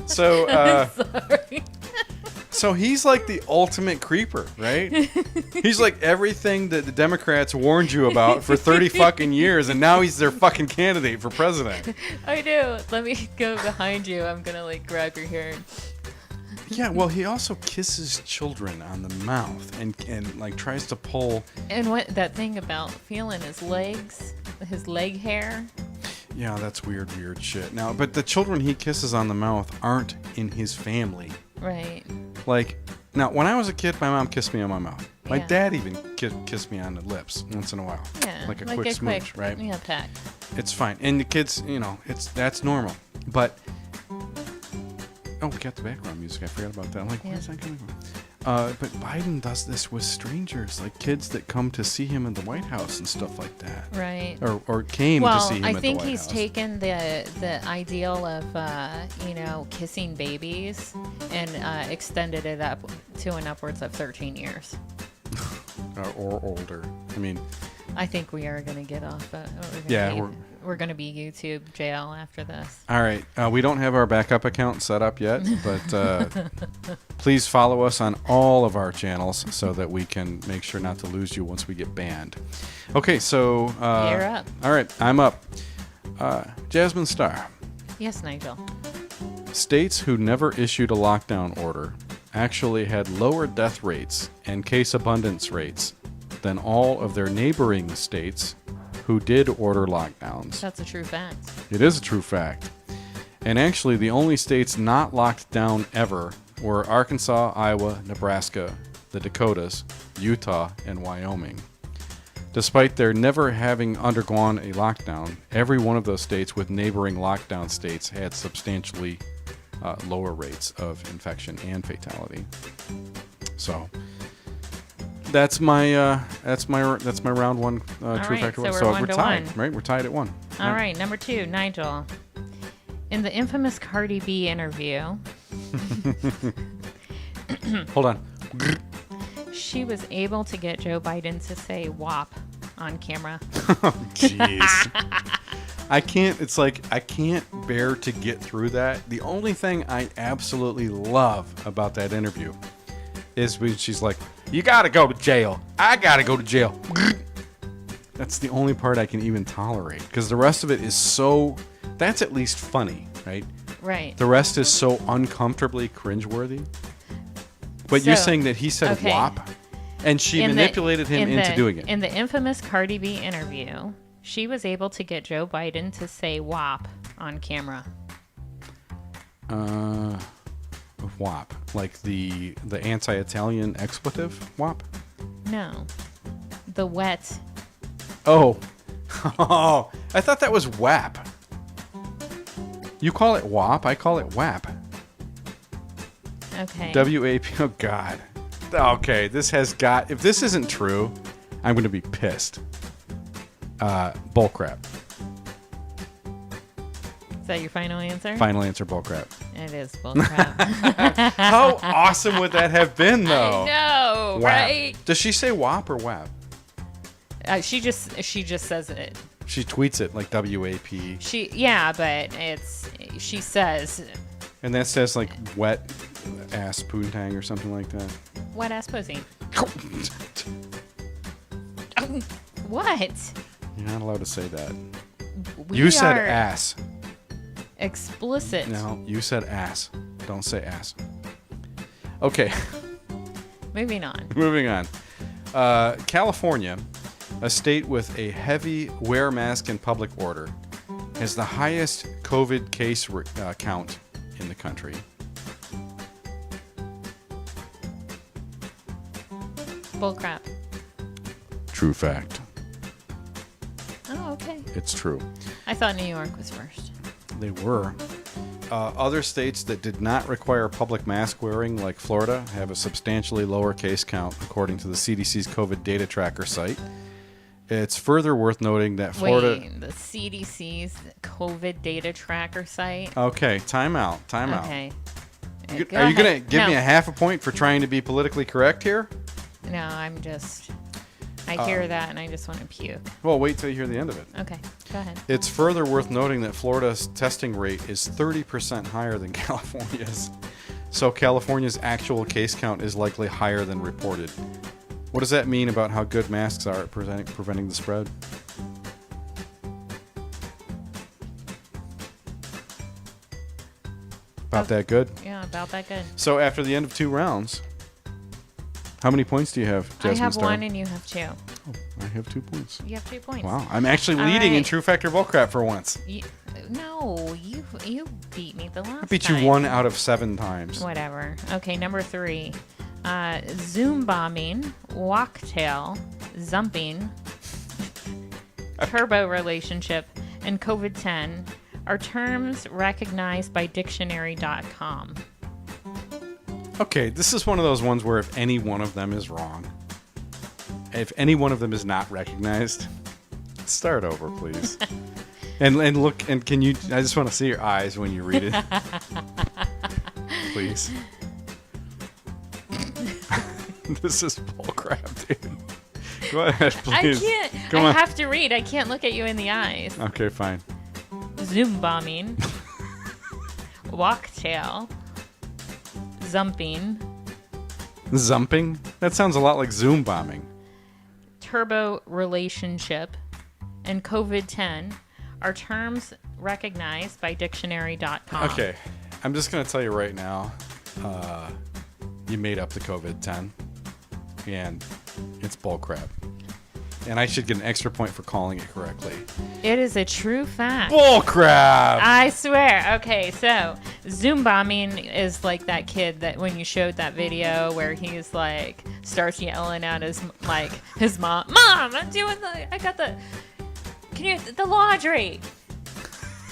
So, I'm sorry. So he's like the ultimate creeper, right? He's like everything that the Democrats warned you about for 30 fucking years, and now he's their fucking candidate for president. I do. Let me go behind you. I'm gonna like grab your hair. Yeah, well, he also kisses children on the mouth and like tries to pull. And what that thing about feeling his legs, his leg hair. Yeah, that's weird shit. Now, but the children he kisses on the mouth aren't in his family. Right. Like, now, when I was a kid, my mom kissed me on my mouth. My Yeah. dad even kissed me on the lips once in a while. Yeah. Like a quick smooch, right? Yeah, peck. It's fine. And the kids, that's normal. But, oh, we got the background music. I forgot about that. I'm like, where's that coming from? But Biden does this with strangers, like kids that come to see him in the White House and stuff like that. Right. Or came to see him I at think the White he's House. taken the ideal of kissing babies and extended it up to an upwards of 13 years. Or older. I mean, I think we are going to get off. We're going to be YouTube jail after this. All right. We don't have our backup account set up yet, but please follow us on all of our channels so that we can make sure not to lose you once we get banned. Okay, so... You're up. All right, I'm up. Jasmine Star. Yes, Nigel. States who never issued a lockdown order actually had lower death rates and case abundance rates than all of their neighboring states who did order lockdowns. That's a true fact. It is a true fact. And actually, the only states not locked down ever were Arkansas, Iowa, Nebraska, the Dakotas, Utah, and Wyoming. Despite their never having undergone a lockdown, every one of those states with neighboring lockdown states had substantially lower rates of infection and fatality. So that's my round one true factor. So we're tied, 1-1. right? We're tied at 1. All right, number 2, Nigel. In the infamous Cardi B interview, hold on. She was able to get Joe Biden to say WAP on camera. Jeez. I can't bear to get through that. The only thing I absolutely love about that interview is when she's like, you gotta go to jail. I gotta go to jail. That's the only part I can even tolerate, because the rest of it is so, that's at least funny, right? Right. The rest is so uncomfortably cringeworthy. But you're saying that he said WAP, and she manipulated him into doing it. In the infamous Cardi B interview, she was able to get Joe Biden to say WAP on camera. WAP, like the anti-Italian expletive WAP? No, the wet. Oh, I thought that was WAP. You call it WAP, I call it WAP. Okay. W-A-P. Oh God. Okay, if this isn't true, I'm going to be pissed. Bullcrap. Is that your final answer? Final answer, bullcrap. It is bullcrap. How awesome would that have been, though? I know, WAP. right? Does she say WAP or WAP? She just says it. She tweets it like WAP. But she says. And that says like wet ass poontang or something like that. Wet ass pussy. What? You're not allowed to say that. We You said are ass. Explicit. No, you said ass. Don't say ass. Okay. Moving on. Moving on. California, a state with a heavy wear mask in public order, has the highest COVID case count in the country. Bullcrap. True fact. Oh, okay. It's true. I thought New York was first. They were. Other states that did not require public mask wearing, like Florida, have a substantially lower case count, according to the CDC's COVID data tracker site. It's further worth noting that Florida... Wait, the CDC's COVID data tracker site? Okay, time out. Okay. Are you going to give me a half a point for trying to be politically correct here? No, I hear that and I just want to puke. Well, wait till you hear the end of it. Okay, go ahead. It's further worth noting that Florida's testing rate is 30% higher than California's. So California's actual case count is likely higher than reported. What does that mean about how good masks are at preventing the spread? About that good? Yeah, about that good. So after the end of 2 rounds, how many points do you have, Jasmine I have Star? 1 and you have 2. Oh, I have 2 points. You have 2 points. Wow, I'm actually leading in True Fact or Bullcrap for once. No, you beat me the last time. I beat you 1 out of 7 times. Whatever. Okay, number 3. Zoom bombing, walktail, zumping, turbo relationship, and COVID-10 are terms recognized by dictionary.com. Okay, this is one of those ones where if any one of them is wrong, if any one of them is not recognized, start over, please. and look, and can you, I just want to see your eyes when you read it. Please. This is bullcrap, dude. Go ahead, please. I can't. Come I on. have to read. I can't look at you in the eyes. Okay, fine. Zoom bombing, walktail, zumping, Zumping? That sounds a lot like Zoom bombing. turbo relationship, and COVID-10 are terms recognized by dictionary.com. Okay, I'm just going to tell you right now, you made up the COVID-10, and it's bullcrap. And I should get an extra point for calling it correctly. It is a true fact. Bullcrap! I swear. Okay, so Zoom bombing is like that kid that when you showed that video where he's like starts yelling at his mom, I'm doing the laundry.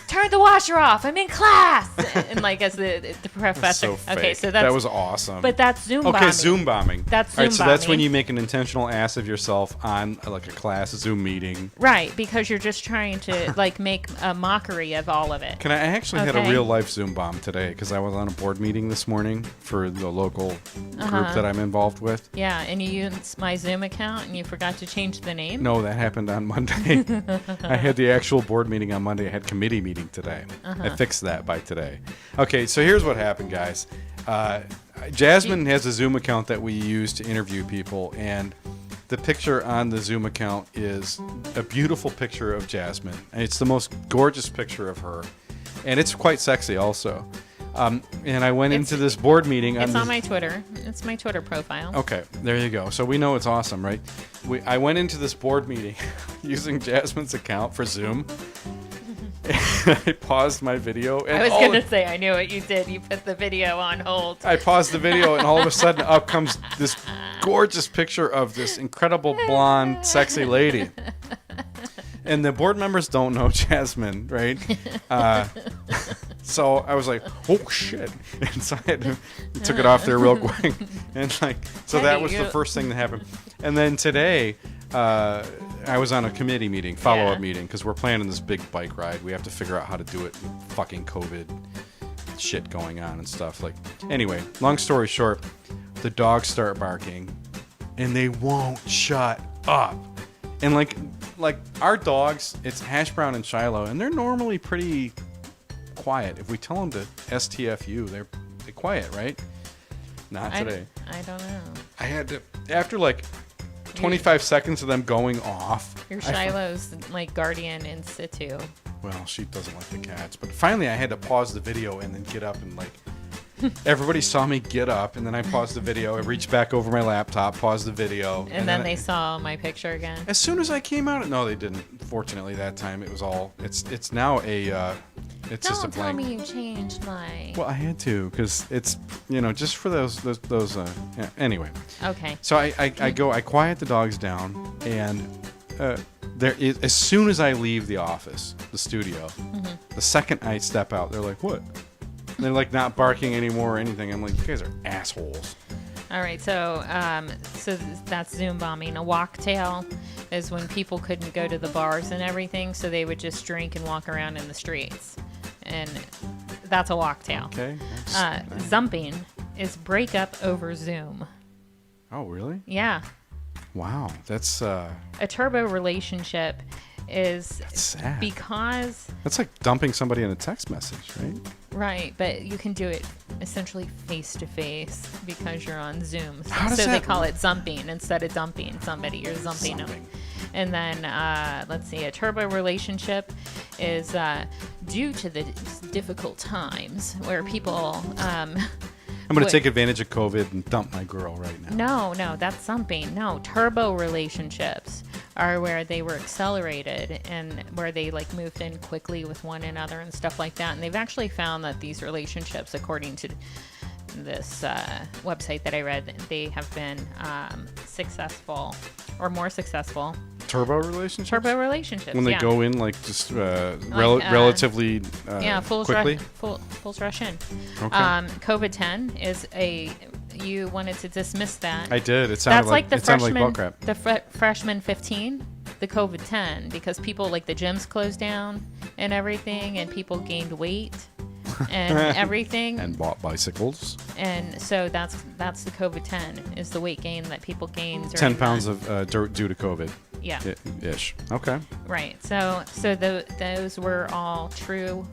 Turn the washer off. I'm in class. And like as the professor. So okay, fake. so that was awesome. But that's Zoom bombing. Okay, Zoom bombing. That's Zoom All right, so that's when bombing. you make an intentional ass of yourself on like a class Zoom meeting. Right, because you're just trying to like make a mockery of all of it. I actually had a Okay. real life Zoom bomb today because I was on a board meeting this morning for the local group that I'm involved with. Yeah, and you used my Zoom account and you forgot to change the name? No, that happened on Monday. I had the actual board meeting on Monday. I had committee meeting today. I fixed that by today. Okay, so here's what happened, guys. Jasmine has a Zoom account that we use to interview people, and the picture on the Zoom account is a beautiful picture of Jasmine. And it's the most gorgeous picture of her, and it's quite sexy also. And I went into this board meeting. It's on my Twitter. It's my Twitter profile. Okay, there you go. So we know it's awesome, right? I went into this board meeting using Jasmine's account for Zoom. I paused my video. And I was going to say, I knew what you did. You put the video on hold. I paused the video, and all of a sudden up comes this gorgeous picture of this incredible blonde, sexy lady. And the board members don't know Jasmine, right? So I was like, oh, shit. And so I took it off there real quick. And so that was the first thing that happened. And then today, I was on a committee meeting, follow-up meeting, because we're planning this big bike ride. We have to figure out how to do it. Fucking COVID shit going on and stuff. Like, anyway, long story short, the dogs start barking, and they won't shut up. And like our dogs, it's Hash Brown and Shiloh, and they're normally pretty quiet. If we tell them to STFU, they're quiet, right? Not today. I don't know. I had to, after like 25 seconds of them going off. Your Shiloh's like guardian in situ. Well, she doesn't like the cats. But finally, I had to pause the video and then get up and like... Everybody saw me get up, and then I paused the video. I reached back over my laptop, paused the video. And then they saw my picture again. As soon as I came out... No, they didn't. Fortunately, that time, it was all... It's now a... it's just a Don't tell blank... me you changed my... Well, I had to, because it's, just for those yeah, anyway. Okay. So I quiet the dogs down, and there is, as soon as I leave the office, the studio, the second I step out, they're like, what? And they're like not barking anymore or anything. I'm like, you guys are assholes. All right, so that's Zoom bombing. A walktail is when people couldn't go to the bars and everything, so they would just drink and walk around in the streets. And that's a walktail. Okay. Zumping is break up over Zoom. Oh, really? Yeah. Wow, that's... A turbo relationship is... That's sad. Because... That's like dumping somebody in a text message, right? Right, but you can do it essentially face-to-face because you're on Zoom. How does so that... they call it zumping instead of dumping somebody. You're zumping them. And then, let's see, a turbo relationship is due to the difficult times where people... I'm going to take advantage of COVID and dump my girl right now. No, that's zumping. No, turbo relationships are where they were accelerated and where they like moved in quickly with one another and stuff like that. And they've actually found that these relationships, according to this website that I read, they have been successful or more successful. Turbo relationships? Turbo relationships, when they go in like just relatively full quickly? Full rush in. Okay. COVID-10 is you wanted to dismiss that. I did. It sounded like bullcrap. The freshman 15, the COVID-10, because people like the gyms closed down and everything, and people gained weight and everything, and bought bicycles. And so that's the COVID-10 is the weight gain that people gained. 10 pounds of due to COVID. Yeah. Ish. Okay. Right. So those were all true.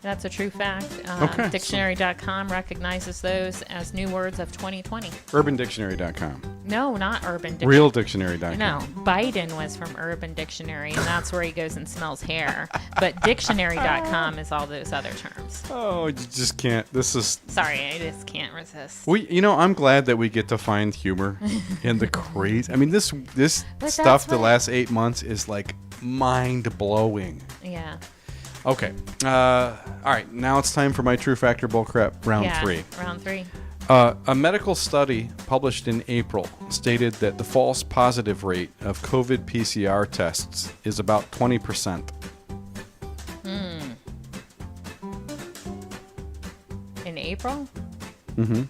That's a true fact. Okay. Dictionary.com recognizes those as new words of 2020. UrbanDictionary.com. No, not Urban Dictionary. RealDictionary.com. No, Biden was from Urban Dictionary, and that's where he goes and smells hair. But Dictionary.com is all those other terms. Oh, you just can't. This is... Sorry, I just can't resist. I'm glad that we get to find humor in the crazy... I mean, this stuff the last 8 months is, like, mind-blowing. Yeah. Okay. All right. Now it's time for my True Factor Bullcrap round 3. Round 3. A medical study published in April stated that the false positive rate of COVID PCR tests is about 20%. In April? Mm-hmm.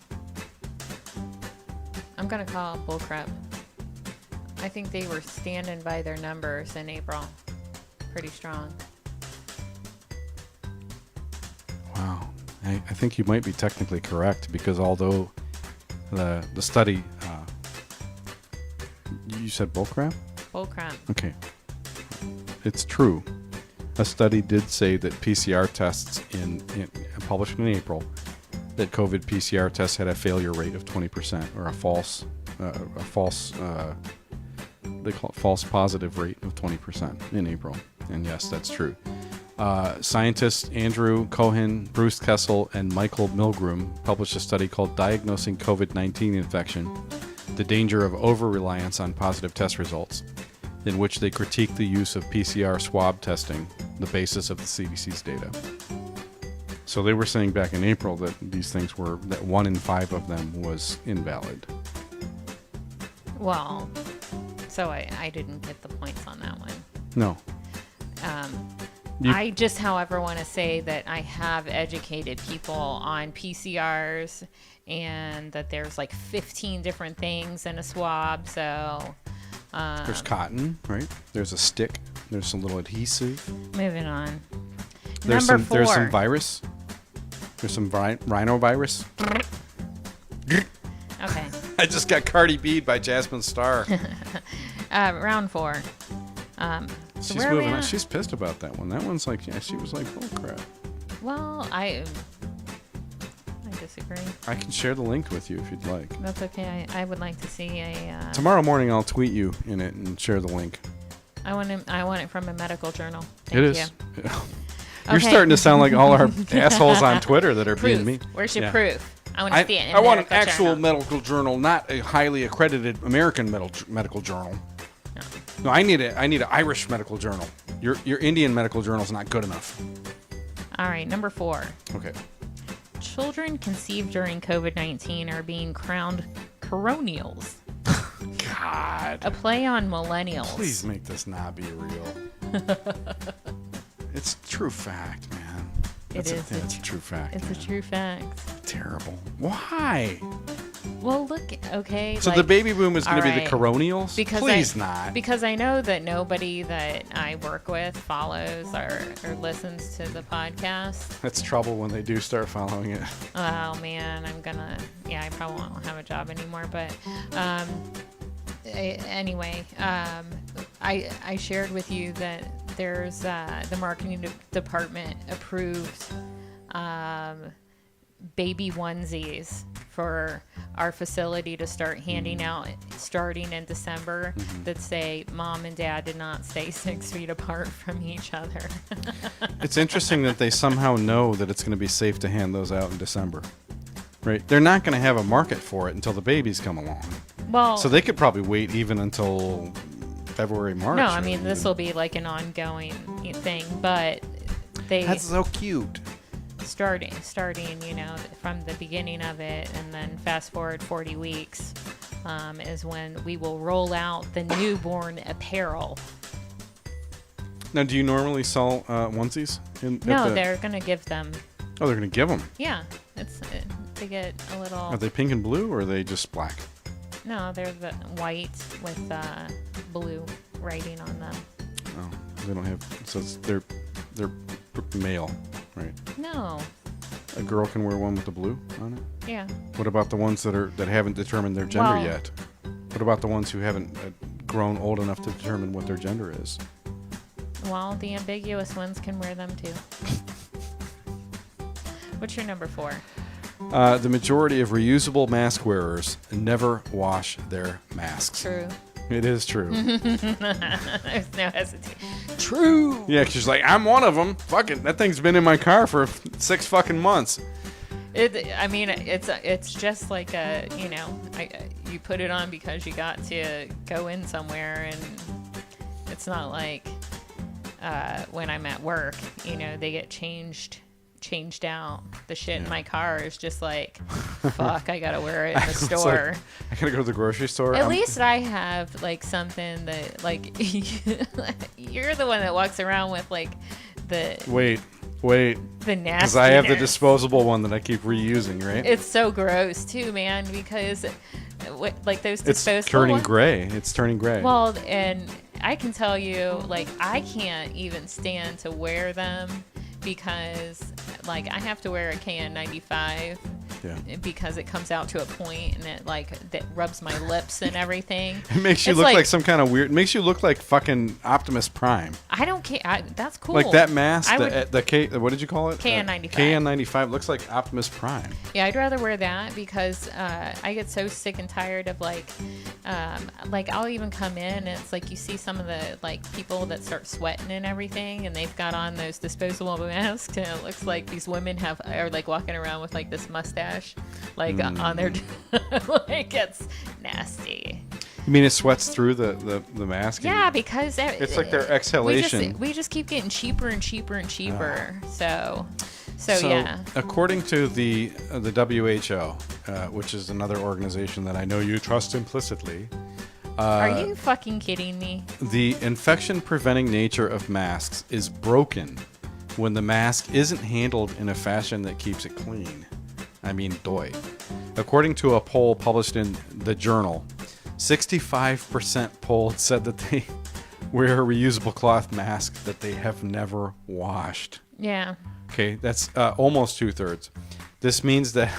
I'm going to call it bullcrap. I think they were standing by their numbers in April. Pretty strong. Wow. I think you might be technically correct, because although the study... you said bullcrap? Bullcrap. Okay. It's true. A study did say that PCR tests published in April, that COVID PCR tests had a failure rate of 20%, or a false they call it false positive rate of 20% in April. And yes, that's true. Scientists Andrew Cohen, Bruce Kessel, and Michael Milgram published a study called Diagnosing COVID-19 Infection, the Danger of Over-Reliance on Positive Test Results, in which they critiqued the use of PCR swab testing, the basis of the CDC's data. So they were saying back in April that these things that 1 in 5 of them was invalid. Well, so I didn't get the points on that one. No. I just, however, want to say that I have educated people on PCRs and that there's like 15 different things in a swab. So There's cotton, right? There's a stick. There's some little adhesive. Moving on. There's Number some. There's 4. some virus. There's some rhinovirus. Okay. I just got Cardi B by Jasmine Star. Round 4. She's where are we moving on. at? She's pissed about that one. That one's like, yeah, she was like, oh crap. Well, I disagree. I can share the link with you if you'd like. That's okay. I would like to see a. Tomorrow morning, I'll tweet you in it and share the link. I want it from a medical journal. It is. You. You're Okay. starting to sound like all our assholes on Twitter that are Proof. being mean. Where's your Yeah. proof? I want to see it in I want an medical actual journal. medical journal, not a highly accredited American medical journal. No, I need an Irish medical journal. Your Indian medical journal is not good enough. All right, number 4. Okay. Children conceived during COVID-19 are being crowned Coronials. God. A play on millennials. Please make this not be real. It's true fact, man. That's It is. It's a true fact. It's man. a true fact. Terrible. Why? Well, look, okay. So the baby boom is going to be the alright. Coronials? Because Please not. Because I know that nobody that I work with follows or listens to the podcast. That's trouble when they do start following it. Oh man, I probably won't have a job anymore. But anyway, I shared with you that there's the marketing department approved baby onesies for our facility to start handing out starting in December that say mom and dad did not stay 6 feet apart from each other. It's interesting that they somehow know that it's going to be safe to hand those out in December. Right? They're not going to have a market for it until the babies come along. Well, so they could probably wait even until February, March. no, I mean this will be like an ongoing thing, but That's so cute. starting, from the beginning of it, and then fast forward 40 weeks is when we will roll out the newborn apparel. Now, do you normally sell onesies? No, they're gonna give them. Oh, they're going to give them. Yeah, they get a little. Are they pink and blue, or are they just black? No, they're the white with blue writing on them. Oh, they don't have. So they're male, right? No. A girl can wear one with the blue on it. Yeah. What about the ones that haven't determined their gender Well- yet? What about the ones who haven't grown old enough to determine what their gender is? Well, the ambiguous ones can wear them too. What's your number 4? The majority of reusable mask wearers never wash their masks. True. It is true. There's no hesitation. True. Yeah, 'cause she's like, I'm one of them. Fuck it, that thing's been in my car for 6 fucking months. It's just like you put it on because you got to go in somewhere, and it's not like when I'm at work, they get changed out. The shit in my car is just like, fuck, I gotta wear it in the store. I gotta go to the grocery store. At least I have like something that like you're the one that walks around with like the Wait. the nasty. Because I have the disposable one that I keep reusing, right? It's so gross too, man, because like those disposable It's turning ones, gray. It's turning gray. Well, and I can tell you, like, I can't even stand to wear them because, like, I have to wear a KN95 because it comes out to a point and it, like, that rubs my lips and everything. It makes you look like some kind of weird. It makes you look like fucking Optimus Prime. I don't care. That's cool. Like that mask, what did you call it? KN95. KN95 looks like Optimus Prime. Yeah, I'd rather wear that because I get so sick and tired of like I'll even come in and it's like you see some of the like people that start sweating and everything, and they've got on those disposable masks, and it looks like these women are like walking around with like this mustache, like on their like it's nasty. You mean it sweats through the mask? Yeah, because it's like their exhalation. We just keep getting cheaper and cheaper and cheaper. So yeah. According to the WHO, which is another organization that I know you trust implicitly. Are you fucking kidding me? The infection-preventing nature of masks is broken when the mask isn't handled in a fashion that keeps it clean. I mean, doy. According to a poll published in The Journal, 65% polled said that they wear a reusable cloth mask that they have never washed. Yeah. Okay, that's almost 2/3. This means that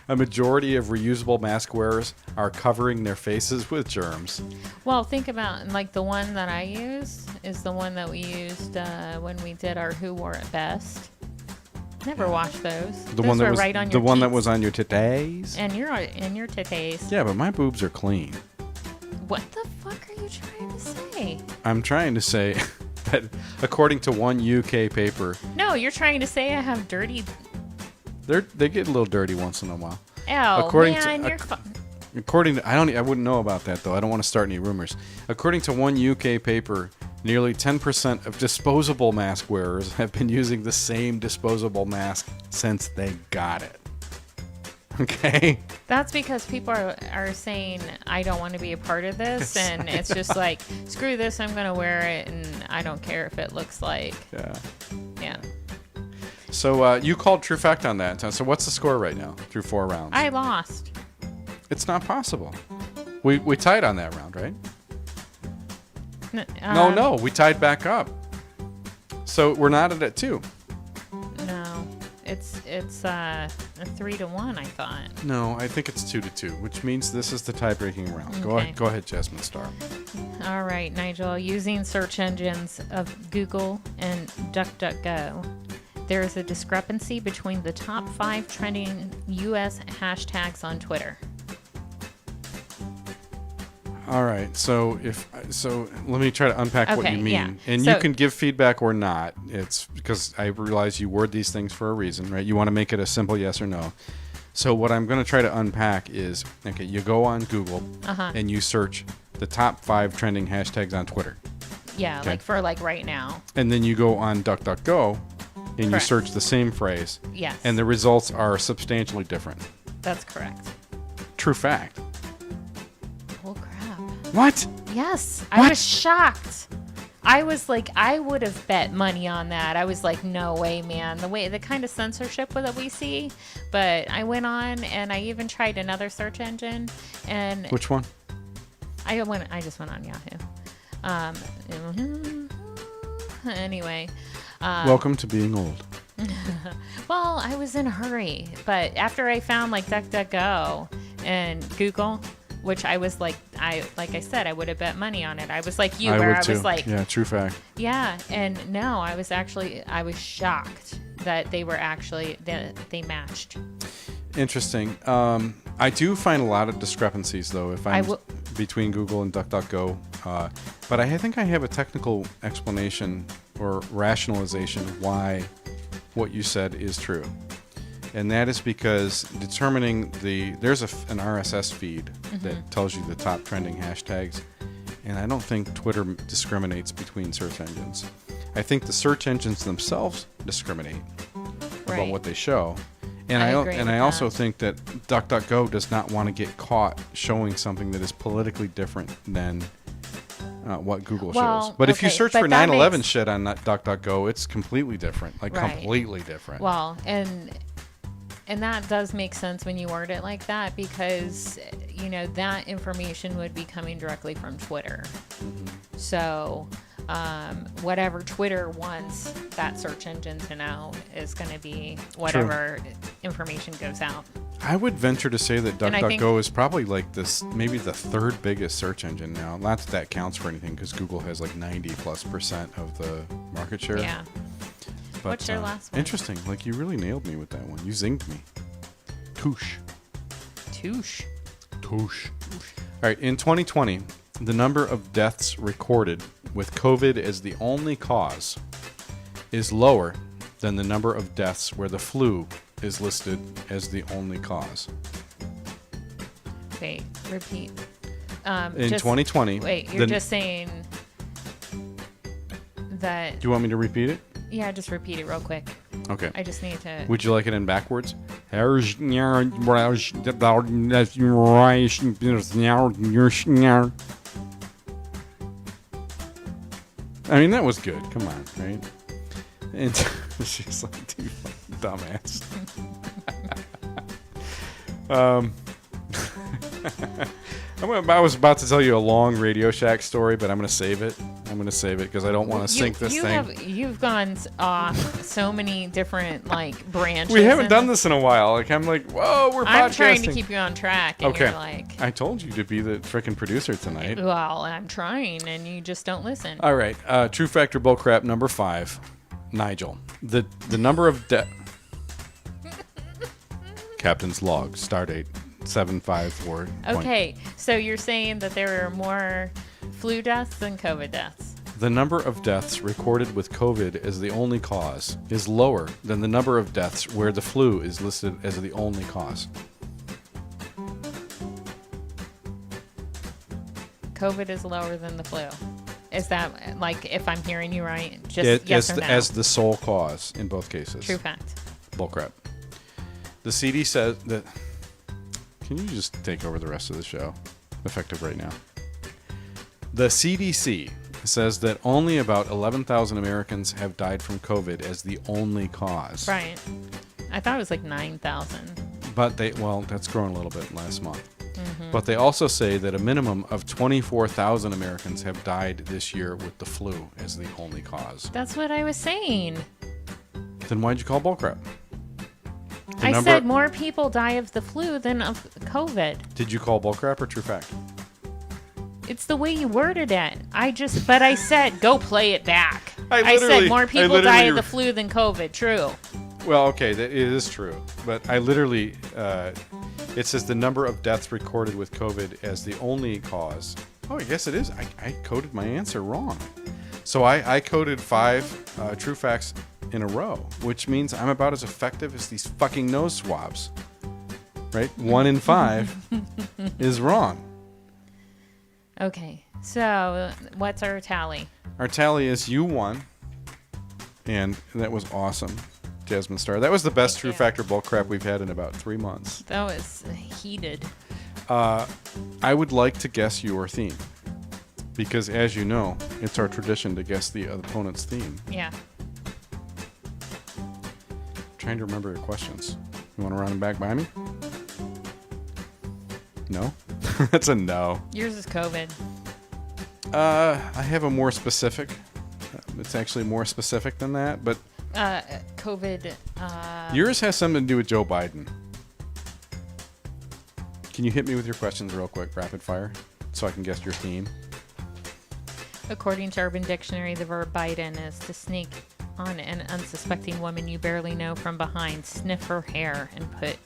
a majority of reusable mask wearers are covering their faces with germs. Well, think about, like, the one that I use is the one that we used when we did our Who Wore It Best. Never washed those. The Those one that were was right on the your one that cheeks. was on your titties. And your titties. Yeah, but my boobs are clean. What the fuck are you trying to say? I'm trying to say that according to one UK paper, No, you're trying to say I have dirty. they get a little dirty once in a while. Oh, man, you're According to I wouldn't know about that though. I don't want to start any rumors. According to one UK paper, nearly 10% of disposable mask wearers have been using the same disposable mask since they got it. Okay. That's because people are saying, I don't want to be a part of this. And it's just like, screw this, I'm going to wear it. And I don't care if it looks like. Yeah. Yeah. So you called True Fact on that. So what's the score right now through 4 rounds? I lost. It's not possible. We tied on that round, right? No, we tied back up. So we're not at 2. No, it's 3-1, I thought. No, I think it's 2-2, which means this is the tie-breaking round. Okay. Go ahead, Jasmine Star. All right, Nigel. Using search engines of Google and DuckDuckGo, there is a discrepancy between the top 5 trending U.S. hashtags on Twitter. All right, so let me try to unpack what you mean, yeah. and So, you can give feedback or not. It's because I realize you word these things for a reason, right? You want to make it a simple yes or no. So what I'm going to try to unpack is, okay, you go on Google and you search the top 5 trending hashtags on Twitter. Yeah, Okay. like for right now. And then you go on DuckDuckGo and you Correct. search the same phrase. Yes. And the results are substantially different. That's correct. True fact. Oh, crap. What? Yes. I was shocked. I was like, I would have bet money on that. I was like, no way, man. The kind of censorship that we see. But I went on and I even tried another search engine. And Which one? I just went on Yahoo. Anyway. Welcome to being old. Well, I was in a hurry. But after I found like DuckDuckGo and Google, which I was like I said, I would have bet money on it. I was like you, where I was like, yeah, true fact. yeah, and no, I was shocked that they matched. Interesting. I do find a lot of discrepancies though between Google and DuckDuckGo, but I think I have a technical explanation or rationalization of why what you said is true. And that is because determining there's an RSS feed that tells you the top trending hashtags, and I don't think Twitter discriminates between search engines. I think the search engines themselves discriminate about what they show. And I also think that DuckDuckGo does not want to get caught showing something that is politically different than what Google shows. But if you search for 9/11 shit on DuckDuckGo, it's completely different, completely different. Well, and that does make sense when you word it like that, because that information would be coming directly from Twitter. So whatever Twitter wants that search engine to know is going to be whatever information goes out. I would venture to say that DuckDuckGo is probably maybe the 3rd biggest search engine now. Not that counts for anything because Google has 90+% of the market share. Yeah. But, what's your last one? Interesting. You really nailed me with that one. You zinged me. Touche. All right. In 2020, the number of deaths recorded with COVID as the only cause is lower than the number of deaths where the flu is listed as the only cause. Wait, repeat. In 2020. Wait, you're just saying that. Do you want me to repeat it? Yeah, just repeat it real quick. Okay. I just need to. Would you like it in backwards? I mean, that was good. Come on, right? And she's like, dude, dumbass. I was about to tell you a long Radio Shack story, but I'm going to save it. Because I don't want to sink this thing. You've gone off so many different branches. We haven't done this in a while. I'm like, whoa, we're podcasting. I'm trying to keep you on track. And okay. You're like, I told you to be the freaking producer tonight. Well, I'm trying, and you just don't listen. All right. True Factor Bullcrap number 5. Nigel. The number of Captain's log. Stardate 754. Okay. So you're saying that there are more flu deaths than COVID deaths? The number of deaths recorded with COVID as the only cause is lower than the number of deaths where the flu is listed as the only cause. COVID is lower than the flu. Is that, if I'm hearing you right, just yes or no? As the sole cause in both cases. True fact. Bullcrap. The CD says that... Can you just take over the rest of the show? Effective right now. The CDC says that only about 11,000 Americans have died from COVID as the only cause. Right. I thought it was 9,000. But that's grown a little bit last month. Mm-hmm. But they also say that a minimum of 24,000 Americans have died this year with the flu as the only cause. That's what I was saying. Then why'd you call bullcrap? I said more people die of the flu than of COVID. Did you call bullcrap or true fact? It's the way you worded it. But I said, go play it back. I said more people die of the flu than COVID. True. Well, okay, it is true. But I literally, it says the number of deaths recorded with COVID as the only cause. Oh, I guess it is. I coded my answer wrong. So I coded 5 true facts in a row, which means I'm about as effective as these fucking nose swabs. Right? 1 in 5 is wrong. Okay, so what's our tally? Our tally is you won, and that was awesome, Jasmine Star. That was the best True Factor bullcrap we've had in about 3 months. That was heated. I would like to guess your theme, because as you know, it's our tradition to guess the opponent's theme. Yeah. Trying to remember your questions. You want to run them back by me? No? That's a no. Yours is COVID. I have a more specific. It's actually more specific than that, but... COVID... yours has something to do with Joe Biden. Can you hit me with your questions real quick, rapid fire, so I can guess your theme? According to Urban Dictionary, the verb Biden is to sneak on an unsuspecting woman you barely know from behind, sniff her hair, and put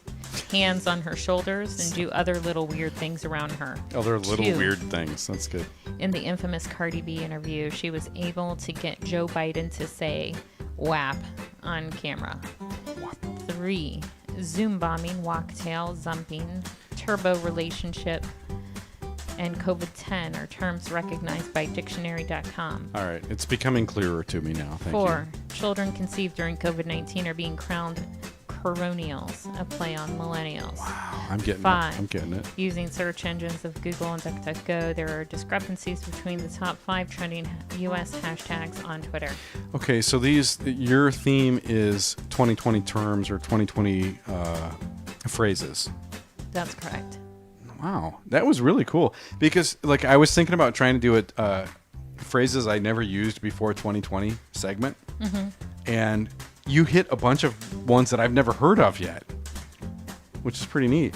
hands on her shoulders and do other little weird things around her. Other little weird things. That's good. In the infamous Cardi B interview, she was able to get Joe Biden to say WAP on camera. 3. Zoom bombing, walktail, zumping, turbo relationship, and COVID-10 are terms recognized by dictionary.com. All right. It's becoming clearer to me now. Thank 4. you. Children conceived during COVID-19 are being crowned Coronials, a play on millennials. Wow. I'm getting 5. it. I'm getting it. Using search engines of Google and DuckDuckGo, there are discrepancies between the top 5 trending U.S. hashtags on Twitter. Okay, so your theme is 2020 terms or 2020 phrases. That's correct. Wow, that was really cool because I was thinking about trying to do it phrases I never used before 2020 segment, and you hit a bunch of ones that I've never heard of yet, which is pretty neat.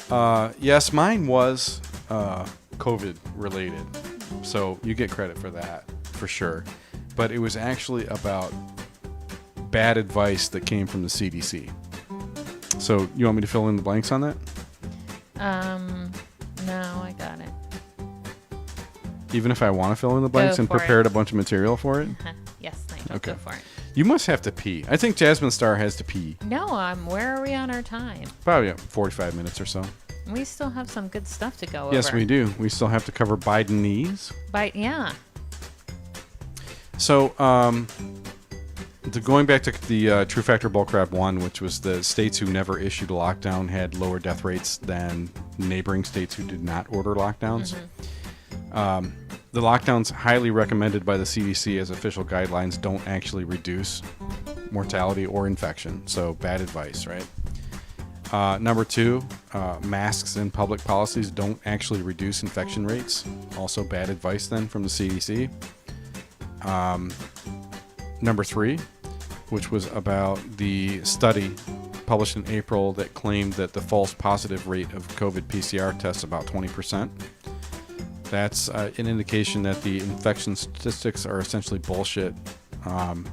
Yes, mine was COVID related, so you get credit for that for sure. But it was actually about bad advice that came from the CDC. So you want me to fill in the blanks on that? No, I got it. Even if I want to fill in the blanks and prepared a bunch of material for it? Yes, Nigel, okay. Go for it. You must have to pee. I think Jasmine Star has to pee. No, where are we on our time? Probably 45 minutes or so. We still have some good stuff to go over. Yes, we do. We still have to cover Bidenese. Yeah. So, going back to the True Factor Bullcrap 1, which was the states who never issued a lockdown had lower death rates than neighboring states who did not order lockdowns. The lockdowns highly recommended by the CDC as official guidelines don't actually reduce mortality or infection. So bad advice, right? Number 2, masks and public policies don't actually reduce infection rates. Also bad advice then from the CDC. Number 3, which was about the study published in April that claimed that the false positive rate of COVID PCR tests about 20%. That's an indication that the infection statistics are essentially bullshit. And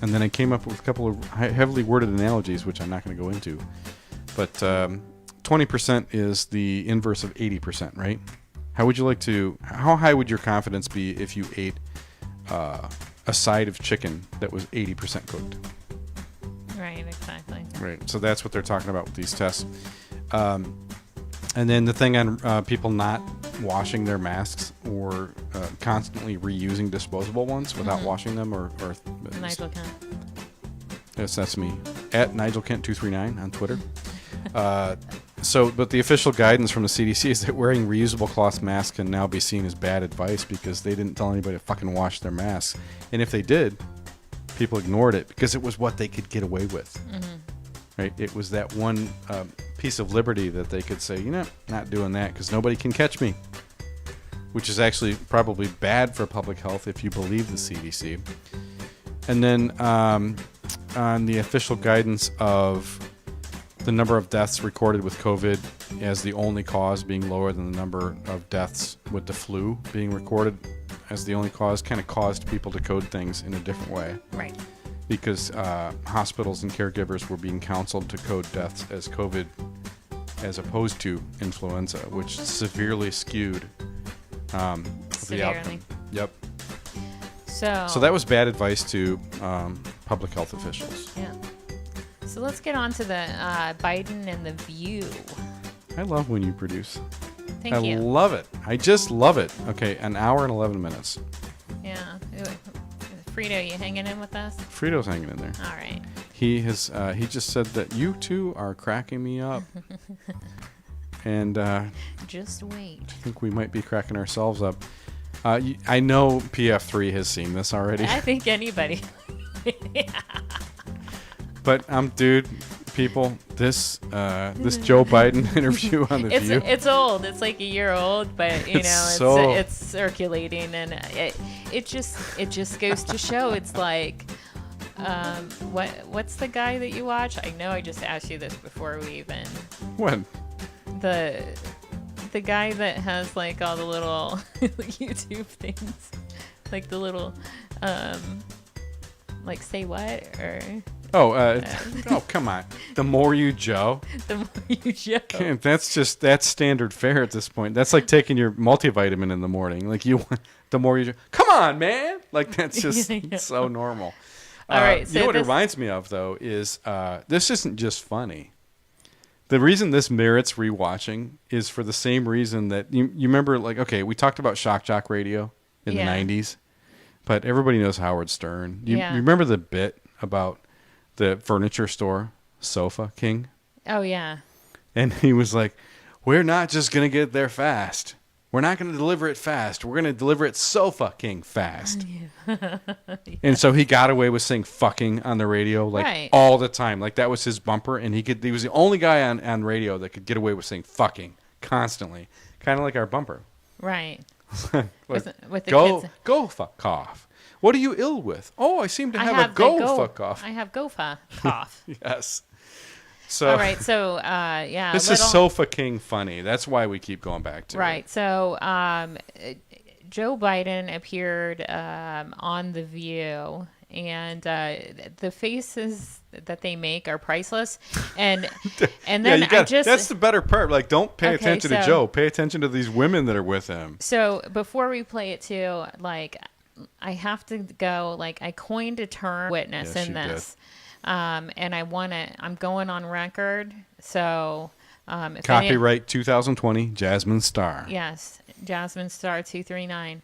then I came up with a couple of heavily worded analogies, which I'm not going to go into. But 20% is the inverse of 80%, right? How high would your confidence be if you ate a side of chicken that was 80% cooked? Right, exactly. Right, so that's what they're talking about with these tests. And then the thing on people not washing their masks or constantly reusing disposable ones without washing them or Nigel Kent. Yes, that's me. At NigelKent239 on Twitter. But the official guidance from the CDC is that wearing reusable cloth masks can now be seen as bad advice because they didn't tell anybody to fucking wash their masks. And if they did, people ignored it because it was what they could get away with. Right? It was that one piece of liberty that they could say, not doing that because nobody can catch me. Which is actually probably bad for public health if you believe the CDC. And then on the official guidance of the number of deaths recorded with COVID as the only cause being lower than the number of deaths with the flu being recorded as the only cause, kind of caused people to code things in a different way. Right. Because hospitals and caregivers were being counseled to code deaths as COVID as opposed to influenza, which severely skewed the outcome. Yep. So that was bad advice to public health officials. Yeah. So let's get on to the Biden and the View. I love when you produce. Thank you. I love it. I just love it. Okay, an hour and 11 minutes. Yeah. Frito, you hanging in with us? Frito's hanging in there. All right. He has. He just said that you two are cracking me up. And just wait. I think we might be cracking ourselves up. I know PF3 has seen this already. I think anybody. Yeah. But dude, people, this Joe Biden interview on the View. It's old. It's like a year old, but it's circulating, and it just goes to show. It's like, what's the guy that you watch? I know I just asked you this before we even. What? The guy that has like all the little YouTube things, like the little like say what or. Oh, come on. The More You Joe. The More You Joe. That's standard fare at this point. That's like taking your multivitamin in the morning. Like the More You Joe. Come on, man. Like that's just so normal. All right. So what it reminds me of though is this isn't just funny. The reason this merits rewatching is for the same reason that you remember, like, okay, we talked about shock jock radio in the 90s, but everybody knows Howard Stern. You remember the bit about the furniture store, Sofa King? Oh, yeah. And he was like, we're not just going to get there fast. We're not going to deliver it fast. We're going to deliver it Sofa King fast. Yeah. And so he got away with saying fucking on the radio all the time. Like that was his bumper. And he was the only guy on radio that could get away with saying fucking constantly. Kind of like our bumper. Right. with the kids. Go fuck off. What are you ill with? Oh, I seem to have a go fuck off. I have go fuck off. Yes. So, all right. So, yeah. This is Sofa King funny. That's why we keep going back to it. Right. So, Joe Biden appeared on The View, and the faces that they make are priceless. And then that's the better part. Like, don't pay attention to Joe. Pay attention to these women that are with him. So before we play it too, like, I have to go. Like, I coined a term witness in this. Did. And I'm going on record. So, copyright 2020, Jazmine Star. Yes. Jazmine Star 239.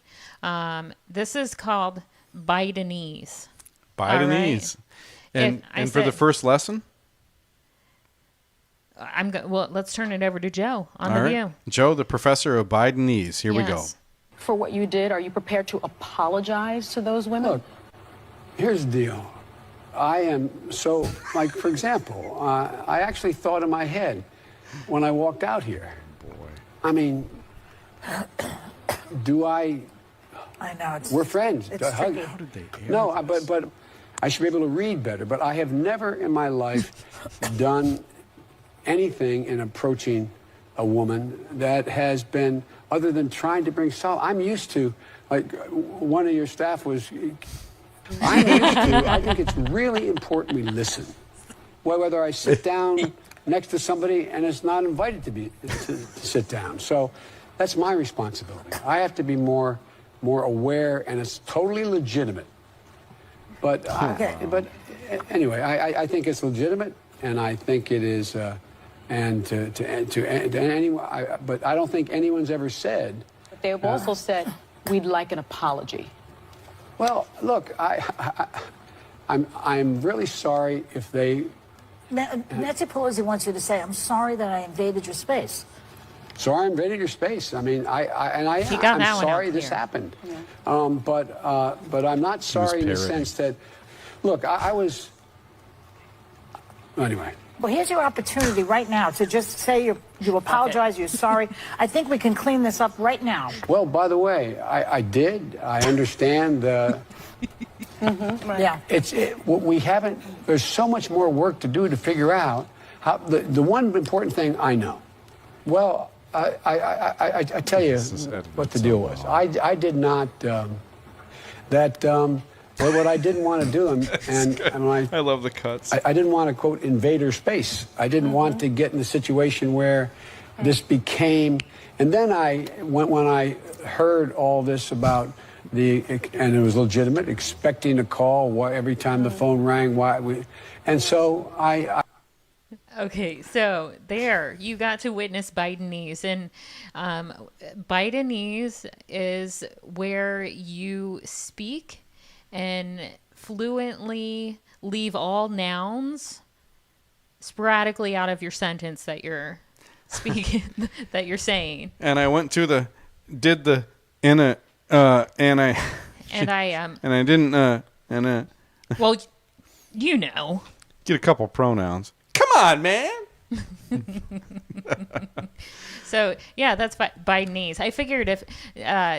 This is called Bidenese. Bidenese. Right. And for the first lesson? Well, let's turn it over to Joe on The View. Joe, the professor of Bidenese. Here we go. For what you did, are you prepared to apologize to those women? Look, here's the deal. I am so, like, for example, I actually thought in my head, when I walked out here. Boy. I mean, do I? I know. We're friends. It's tricky. How did they air No, this? but I should be able to read better. But I have never in my life done anything in approaching a woman that has been other than trying to bring solace. I'm used to, like, one of your staff was. I'm used to. I think it's really important we listen. Well, whether I sit down next to somebody and it's not invited to sit down. So that's my responsibility. I have to be more aware, and it's totally legitimate. But anyway, I think it's legitimate, and I think it is, and to anyone. But I don't think anyone's ever said. But they have also said we'd like an apology. Well, look, I'm really sorry if they. Nancy Pelosi wants you to say, "I'm sorry that I invaded your space." Sorry, I invaded your space. I mean, I'm sorry this happened. Yeah. But I'm not sorry in the sense that, look, I was. Anyway. Well, here's your opportunity right now to just say you apologize, you're sorry. I think we can clean this up right now. Well, by the way, I did. I understand. Right. Yeah. We haven't. There's so much more work to do to figure out how. The one important thing I know. Well, I tell you what the deal was. I did not. What I didn't want to do, and I love the cuts. I didn't want to quote invader space. I didn't want to get in a situation where this became. And then when I heard all this about and it was legitimate, expecting a call every time the phone rang. And so I. Okay, so there you got to witness Bidenese, and Bidenese is where you speak and fluently leave all nouns sporadically out of your sentence that you're speaking, that you're saying. And I went to and I didn't well, you know, get a couple pronouns. Come on, man. So yeah, that's Bidenese. I figured if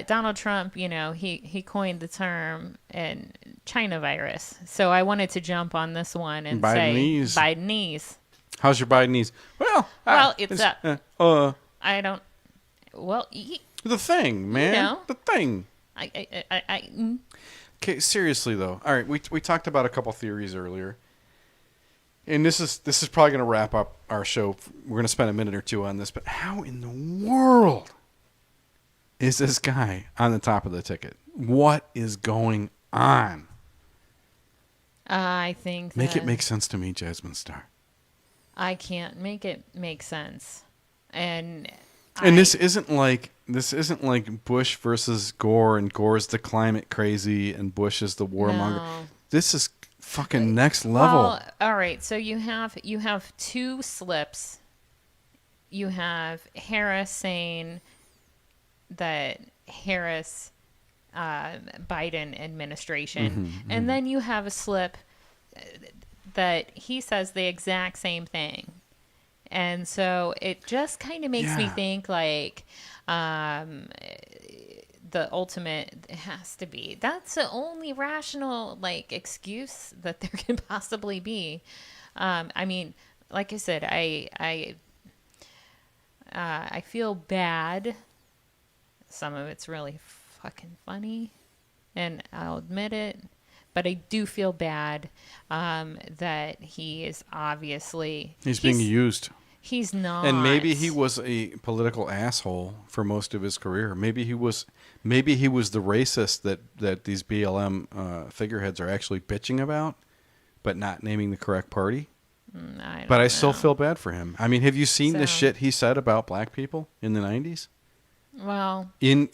Donald Trump, he coined the term in China virus. So I wanted to jump on this one and Bidenese. say Bidenese. How's your Bidenese? Well, it's I don't. Well, the thing, man. The thing. Okay, seriously though. All right, we talked about a couple theories earlier. And this is probably going to wrap up our show. We're going to spend a minute or two on this, but how in the world is this guy on the top of the ticket? What is going on? I think make it make sense to me, Jasmine Star. I can't make it make sense. And this isn't like Bush versus Gore, and Gore's the climate crazy and Bush is the warmonger. No. This is fucking next level. Well, all right. So you have two slips. You have Harris saying that Harris Biden administration, and then you have a slip that he says the exact same thing. And so it just kind of makes me think like the ultimate has to be. That's the only rational excuse that there can possibly be. I mean, like I said, I feel bad. Some of it's really fucking funny, and I'll admit it. But I do feel bad that he is obviously he's being used. He's not. And maybe he was a political asshole for most of his career. Maybe he was the racist that these BLM figureheads are actually bitching about, but not naming the correct party. I still feel bad for him. I mean, have you seen the shit he said about black people in the 90s? Well, in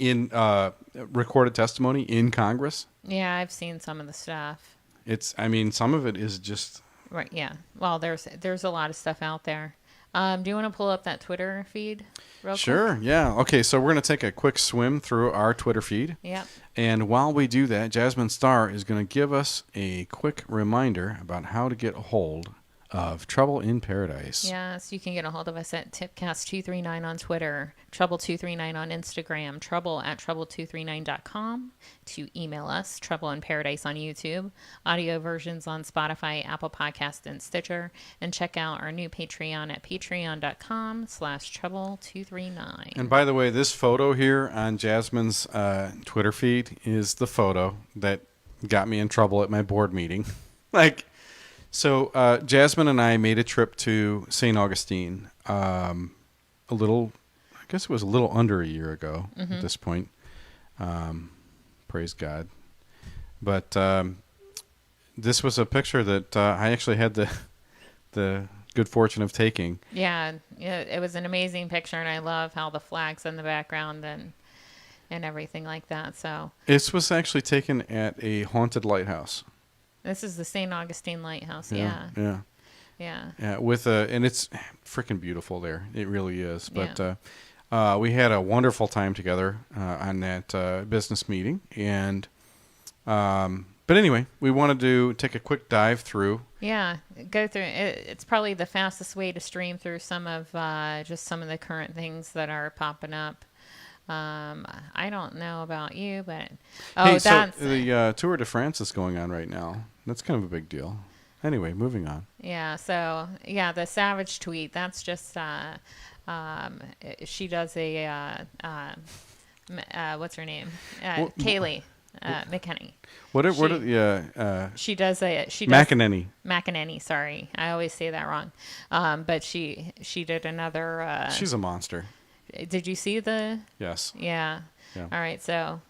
recorded testimony in Congress? Yeah, I've seen some of the stuff. Some of it is just right. Yeah. Well, there's a lot of stuff out there. Do you want to pull up that Twitter feed real quick? Sure, yeah. Okay, so we're going to take a quick swim through our Twitter feed. Yeah. And while we do that, Jasmine Star is going to give us a quick reminder about how to get a hold of Trouble in Paradise. Yes, you can get a hold of us at Tipcast239 on Twitter, Trouble239 on Instagram, trouble@trouble239.com, to email us, Trouble in Paradise on YouTube, audio versions on Spotify, Apple Podcast, and Stitcher, and check out our new Patreon at patreon.com/trouble239. And by the way, this photo here on Jasmine's Twitter feed is the photo that got me in trouble at my board meeting. So Jasmine and I made a trip to St. Augustine I guess it was a little under a year ago at this point. Praise God. But this was a picture that I actually had the good fortune of taking. Yeah, it was an amazing picture, and I love how the flag's in the background and everything like that. So this was actually taken at a haunted lighthouse. This is the St. Augustine Lighthouse. Yeah. And it's freaking beautiful there. It really is. But we had a wonderful time together on that business meeting, and but anyway, we wanted to take a quick dive through. Yeah, go through it. It's probably the fastest way to stream through some of just some of the current things that are popping up. I don't know about you, but so the Tour de France is going on right now. That's kind of a big deal. Anyway, moving on. Yeah. So the Savage tweet. That's just she does a what's her name? Kaylee McKinney. She does McEnany. Sorry, I always say that wrong. But she did another. She's a monster. Did you see the? Yes. Yeah. All right. So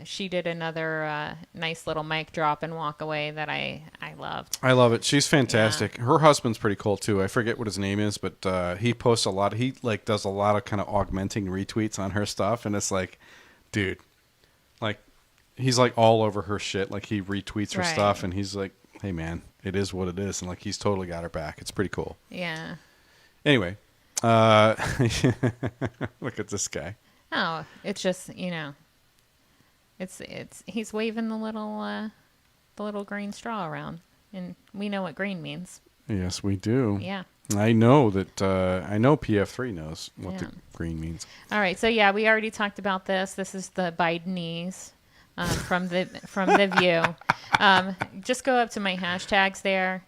she did another nice little mic drop and walk away that I loved. I love it. She's fantastic. Yeah. Her husband's pretty cool too. I forget what his name is, but he posts a lot. He does a lot of kind of augmenting retweets on her stuff, and it's like, dude, he's all over her shit. He retweets her stuff, and he's like, hey man, it is what it is, and he's totally got her back. It's pretty cool. Yeah. Anyway. Look at this guy. Oh, it's just, it's he's waving the little green straw around, and we know what green means. Yes, we do. Yeah. I know that. I know PF3 knows what the green means. All right, so we already talked about this. This is the Bidenese from the View. Just go up to my hashtags there.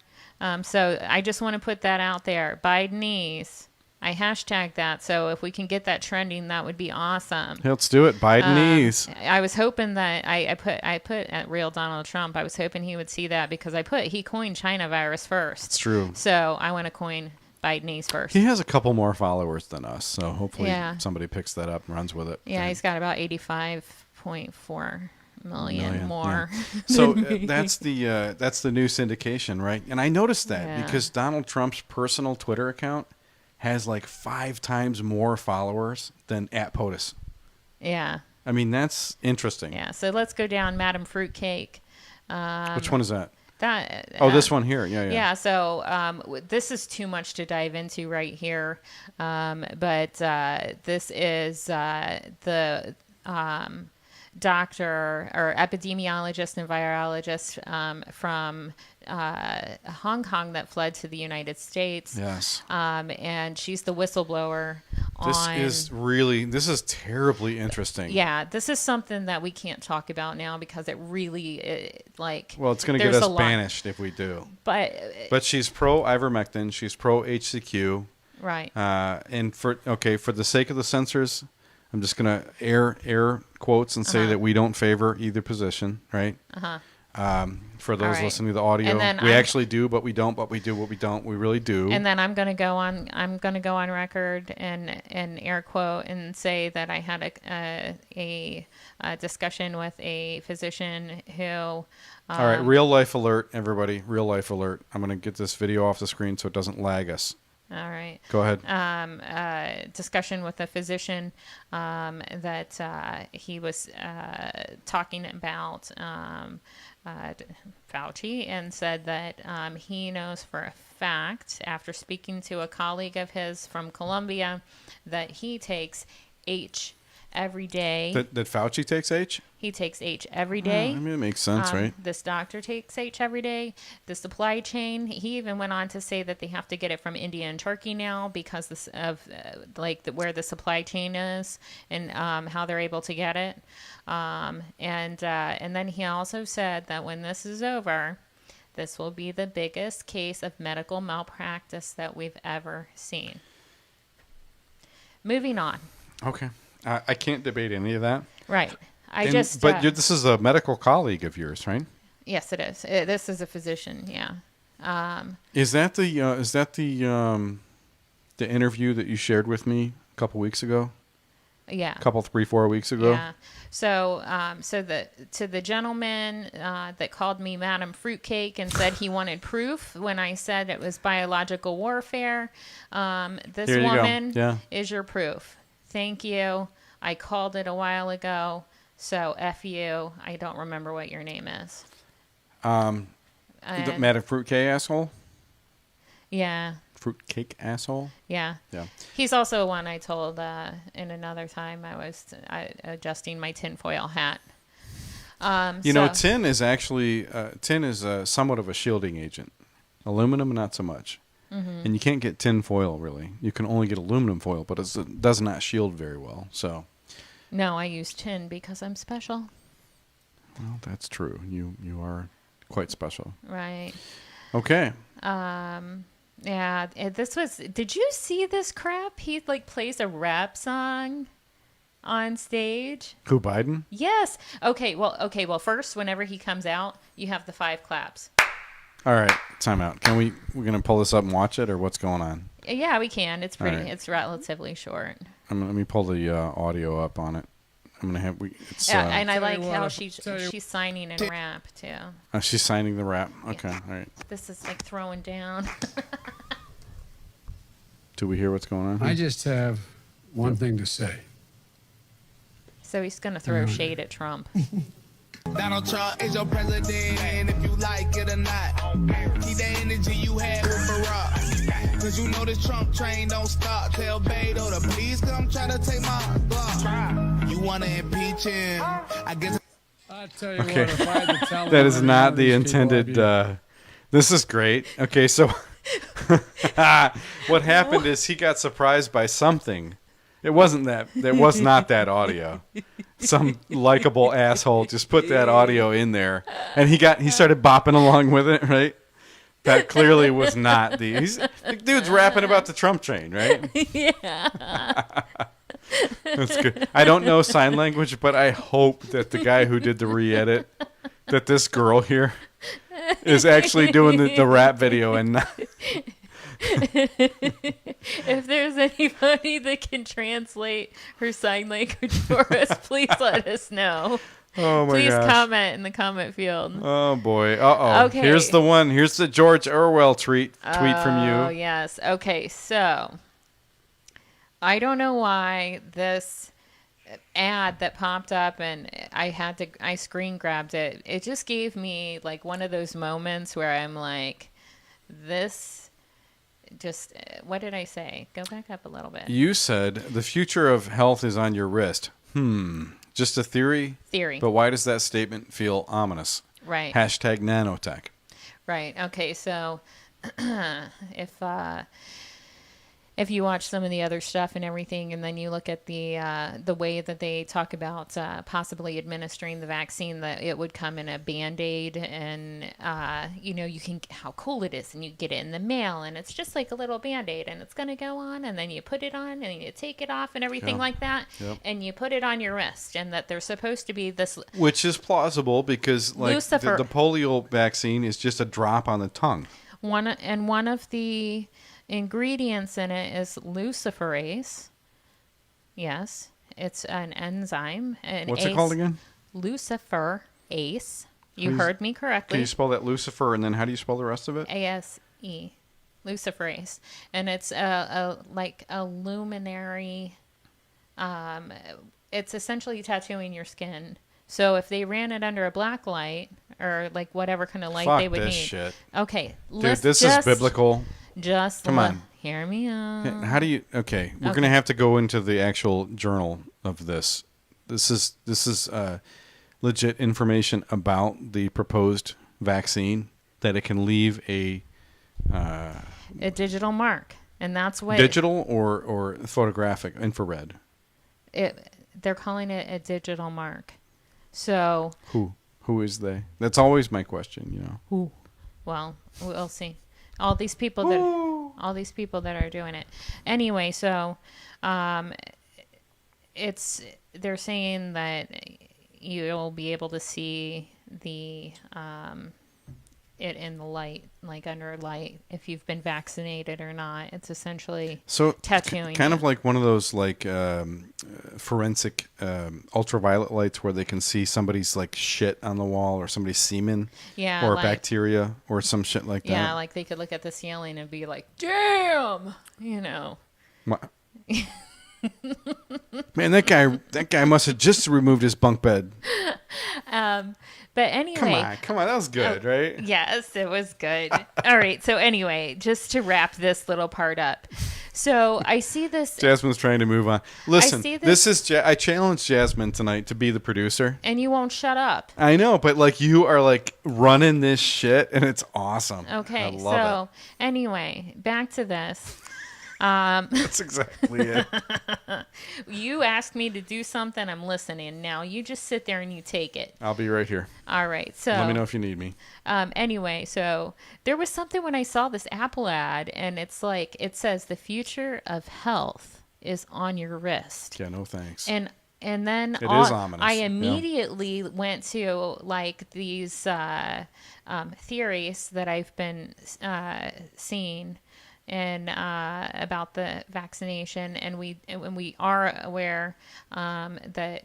So I just want to put that out there. Bidenese. I hashtag that, so if we can get that trending, that would be awesome. Let's do it, Bidenese. I was hoping that I put at Real Donald Trump. I was hoping he would see that because he coined China virus first. It's true. So I want to coin Bidenese first. He has a couple more followers than us, so hopefully somebody picks that up and runs with it. Yeah, he's got about 85.4 million more. Yeah. So that's the new syndication, right? And I noticed that because Donald Trump's personal Twitter account has 5 times more followers than @POTUS. Yeah. I mean, that's interesting. Yeah. So let's go down Madam Fruitcake. Which one is that? This one here. Yeah. Yeah. So this is too much to dive into right here. But this is the doctor or epidemiologist and virologist from Hong Kong that fled to the United States. Yes. And she's the whistleblower. This is terribly interesting. Yeah, this is something that we can't talk about now because it really well, it's going to get us banished if we do. But she's pro ivermectin. She's pro HCQ. Right. And for the sake of the censors, I'm just going to air quotes and say that we don't favor either position, right? For those listening to the audio, we actually do, but we don't. But we do what we don't. We really do. And then I'm going to go on record and air quote and say that I had a discussion with a physician who. All right, real life alert, everybody. Real life alert. I'm going to get this video off the screen so it doesn't lag us. All right. Go ahead. Discussion with a physician that he was talking about Fauci and said that he knows for a fact, after speaking to a colleague of his from Colombia, that he takes every day. That Fauci takes H? He takes H every day. I mean, it makes sense, right? This doctor takes H every day. The supply chain, he even went on to say that they have to get it from India and Turkey now because of where the supply chain is and how they're able to get it. And then he also said that when this is over, this will be the biggest case of medical malpractice that we've ever seen. Moving on. Okay. I can't debate any of that. Right. But this is a medical colleague of yours, right? Yes, it is. This is a physician. Yeah. Is that the interview that you shared with me a couple weeks ago? Yeah. A couple, 3-4 weeks ago. Yeah. So the gentleman that called me Madam Fruitcake and said he wanted proof when I said it was biological warfare, this woman is your proof. Thank you. I called it a while ago. So F you. I don't remember what your name is. Madam Fruitcake asshole? Yeah. Fruitcake asshole? Yeah. Yeah. He's also one I told in another time I was adjusting my tinfoil hat. Tin is actually somewhat of a shielding agent. Aluminum, not so much. Mm-hmm. And you can't get tin foil, really. You can only get aluminum foil, but it does not shield very well. So. No, I use tin because I'm special. Well, that's true. You are quite special. Right. Okay. Yeah, did you see this crap? He plays a rap song on stage. Who, Biden? Yes. Okay, well first, whenever he comes out, you have the 5 claps. All right, time out. We're going to pull this up and watch it, or what's going on? Yeah, we can. It's pretty. Right. It's relatively short. Let me pull the audio up on it. I'm gonna have and I like how she's signing in rap too. Oh, she's signing the rap. Okay, all right. This is like throwing down. Do we hear what's going on? I just have one thing to say. So he's gonna throw shade at Trump. Donald Trump is your president, and if you like it or not, keep the energy you had with Barack. Cause you know this Trump train don't stop. Tell Beto to please come try to take my block. You wanna impeach him? I guess. I'll tell you what, if I had to tell that is not the intended. This is great. Okay, so what happened is he got surprised by something. It wasn't that. It was not that audio. Some likable asshole just put that audio in there, and he started bopping along with it, right? That clearly was not the dude's rapping about the Trump train, right? Yeah. That's good. I don't know sign language, but I hope that the guy who did the re-edit, that this girl here is actually doing the rap video and not. If there's anybody that can translate her sign language for us, please let us know. Oh my Please gosh. comment in the comment field. Oh boy. Uh-oh. Okay. Here's the one. Here's the George Orwell tweet from you. Oh yes. Okay, so I don't know why this ad that popped up and I screen grabbed it. It just gave me like one of those moments where I'm like, this just, what did I say? Go back up a little bit. You said the future of health is on your wrist. Just a theory? Theory. But why does that statement feel ominous? Right. Hashtag nanotech. Right. Okay. So if you watch some of the other stuff and everything, and then you look at the way that they talk about possibly administering the vaccine, that it would come in a Band-Aid, and you can, how cool it is, and you get it in the mail, and it's just like a little Band-Aid, and it's going to go on, and then you put it on, and you take it off, and everything like that, and you put it on your wrist, and that there's supposed to be this, which is plausifer because like the polio vaccine is just a drop on the tongue. One of the ingredients in it is luciferase. Yes, it's an enzyme. What's it called again? Luciferase. You heard me correctly. Can you spell that Lucifer, and then how do you spell the rest of it? ASE. Luciferase. And it's like a luminary. It's essentially tattooing your skin. So if they ran it under a black light or like whatever kind of light they would need. Shit. Okay, dude, this is biblical. Just come on. Hear me out. How do you? Okay, we're gonna have to go into the actual journal of this. This is legit information about the proposed vaccine, that it can leave a digital mark, and that's what digital or photographic infrared. They're calling it a digital mark. So who is they? That's always my question. You know who? Well, we'll see. All these people that are doing it. Anyway, so they're saying that you'll be able to see the it in the light, like under light, if you've been vaccinated or not. It's essentially tattooing. Kind of like one of those like forensic ultraviolet lights where they can see somebody's like shit on the wall or somebody's semen, or like, bacteria or some shit like that. Yeah, like they could look at the ceiling and be like, "Damn," you know. Man, that guy must have just removed his bunk bed. But anyway, come on, that was good, right? Yes, it was good. All right, so anyway, just to wrap this little part up, so I see this. Jasmine's trying to move on. Listen, I see this is I challenged Jasmine tonight to be the producer, and you won't shut up. I know, but like you are like running this shit, and it's awesome. Okay, I love it. Anyway, back to this. That's exactly it. You asked me to do something, I'm listening. Now you just sit there and you take it. I'll be right here. All right. So let me know if you need me. Anyway, so there was something when I saw this Apple ad, and it's like, it says the future of health is on your wrist. Yeah, no thanks. And then it is ominous. I immediately went to like these theories that I've been seeing and about the vaccination, and we are aware that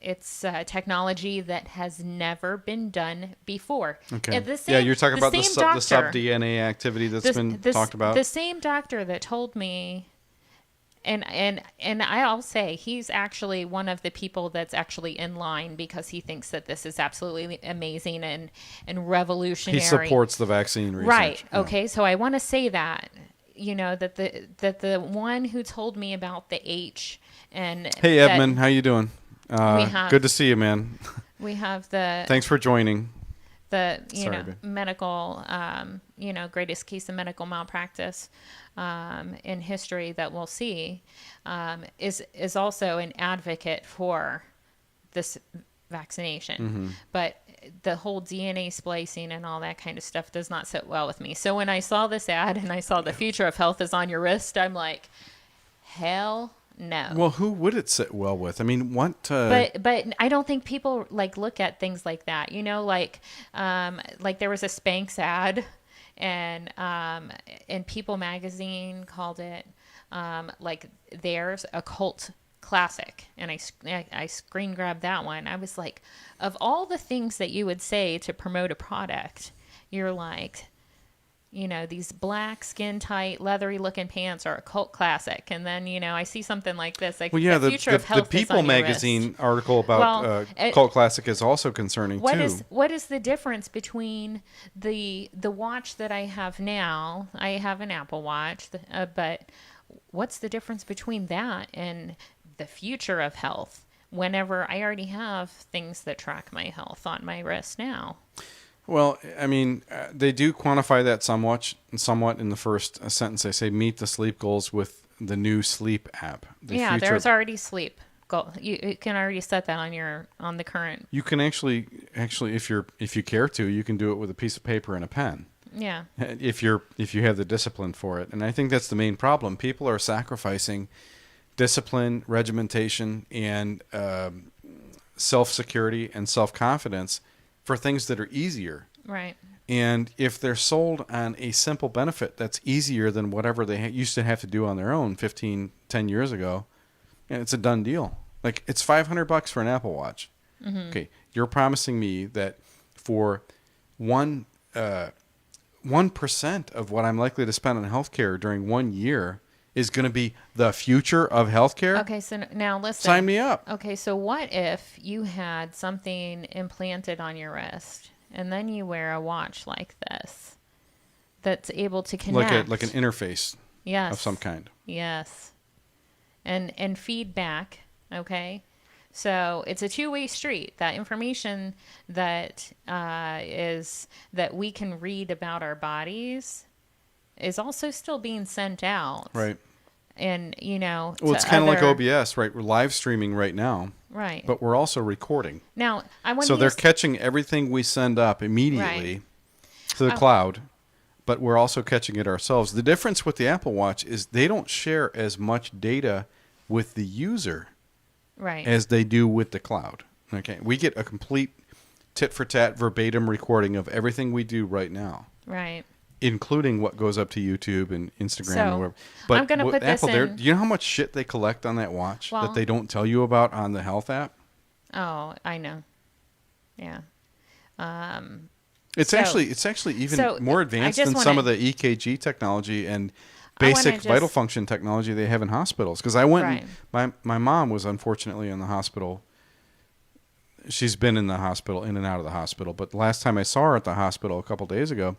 it's technology that has never been done before. Okay. You're talking about the sub DNA activity that's been talked about. The same doctor that told me. And I'll say he's actually one of the people that's actually in line because he thinks that this is absolutely amazing and revolutionary. He supports the vaccine research. Right. Okay. So I want to say that, that the one who told me about the H and hey Edmund, how you doing? Good to see you, man. We have the. Thanks for joining. The medical greatest case of medical malpractice in history that we'll see is also an advocate for this vaccination. Mm-hmm. But the whole DNA splicing and all that kind of stuff does not sit well with me. So when I saw this ad and I saw the future of health is on your wrist, I'm like, hell no. Well, who would it sit well with? I mean, what? But I don't think people like look at things like that. Like there was a Spanx ad, and People magazine called it like theirs a cult classic, and I screen grabbed that one. I was like, of all the things that you would say to promote a product, you're like, these black skin tight leathery looking pants are a cult classic. And then, I see something like this, like the future of health the People magazine article about cult classic is also concerning too. What is the difference between the watch that I have now? I have an Apple Watch, but what's the difference between that and the future of health? Whenever I already have things that track my health on my wrist now. Well, I mean, they do quantify that somewhat in the first sentence. They say meet the sleep goals with the new sleep app. There's already sleep goal. You can already set that on the current. You can actually, if you care to, you can do it with a piece of paper and a pen. Yeah. If you have the discipline for it, and I think that's the main problem. People are sacrificing discipline, regimentation, and self-security and self-confidence for things that are easier. Right. And if they're sold on a simple benefit that's easier than whatever they used to have to do on their own 10 years ago, it's a done deal. Like, it's $500 for an Apple Watch. Mm-hmm. Okay, you're promising me that for 1% of what I'm likely to spend on healthcare during 1 year is going to be the future of healthcare? Okay, so now listen. Sign me up. Okay, so what if you had something implanted on your wrist and then you wear a watch like this that's able to connect. Like an interface of some kind. Yes. And feedback, okay? So it's a two-way street. That information that that we can read about our bodies is also still being sent out. Right. And, well, it's kind of like OBS, right? We're live streaming right now. Right. But we're also recording. Now, I want So they're catching everything we send up immediately to the cloud, but we're also catching it ourselves. The difference with the Apple Watch is they don't share as much data with the user as they do with the cloud. Okay. We get a complete tit-for-tat verbatim recording of everything we do right now. Right. Including what goes up to YouTube and Instagram or whatever. But I'm going to put Apple, this in. do you know how much shit they collect on that watch that they don't tell you about on the health app? Oh, I know. Yeah. It's actually even more advanced than some of the EKG technology and basic vital function technology they have in hospitals. Because I went, my mom was unfortunately in the hospital. She's been in the hospital, in and out of the hospital. But the last time I saw her at the hospital a couple days ago,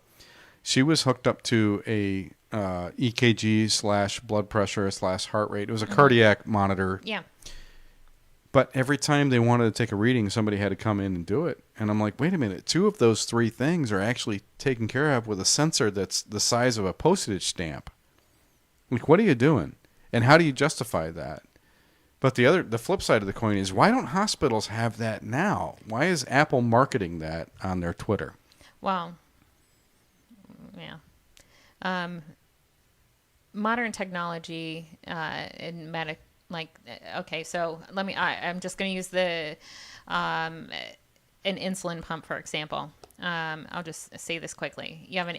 she was hooked up to a EKG / blood pressure / heart rate. It was a cardiac monitor. Yeah. But every time they wanted to take a reading, somebody had to come in and do it. And I'm like, wait a minute. 2 of those 3 things are actually taken care of with a sensor that's the size of a postage stamp. Like, what are you doing? And how do you justify that? But the flip side of the coin is, why don't hospitals have that now? Why is Apple marketing that on their Twitter? Well, yeah. Modern technology in okay, so I'm just going to use an insulin pump, for example. I'll just say this quickly. You have an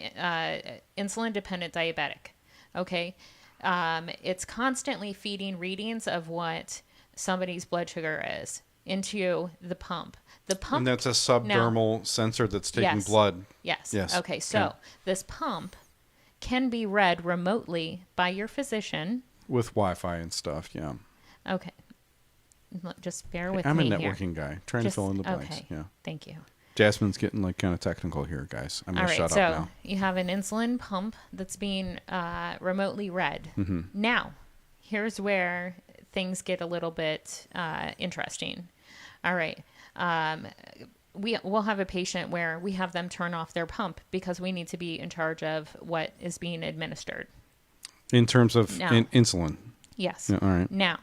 insulin-dependent diabetic, okay? It's constantly feeding readings of what somebody's blood sugar is into the pump. The pump, and that's a subdermal sensor that's taking blood. Yes. Okay, so this pump can be read remotely by your physician. With Wi-Fi and stuff, yeah. Okay. Just bear with me. I'm a here. networking guy, trying to fill in the blanks. Okay. Yeah. Thank you. Jazmine's getting kind of technical here, guys. I'm going to shut up now. So you have an insulin pump that's being remotely read. Mm-hmm. Now, here's where things get a little bit interesting. All right. We'll have a patient where we have them turn off their pump because we need to be in charge of what is being administered. In terms of insulin? Yes. Yeah, all right. Now,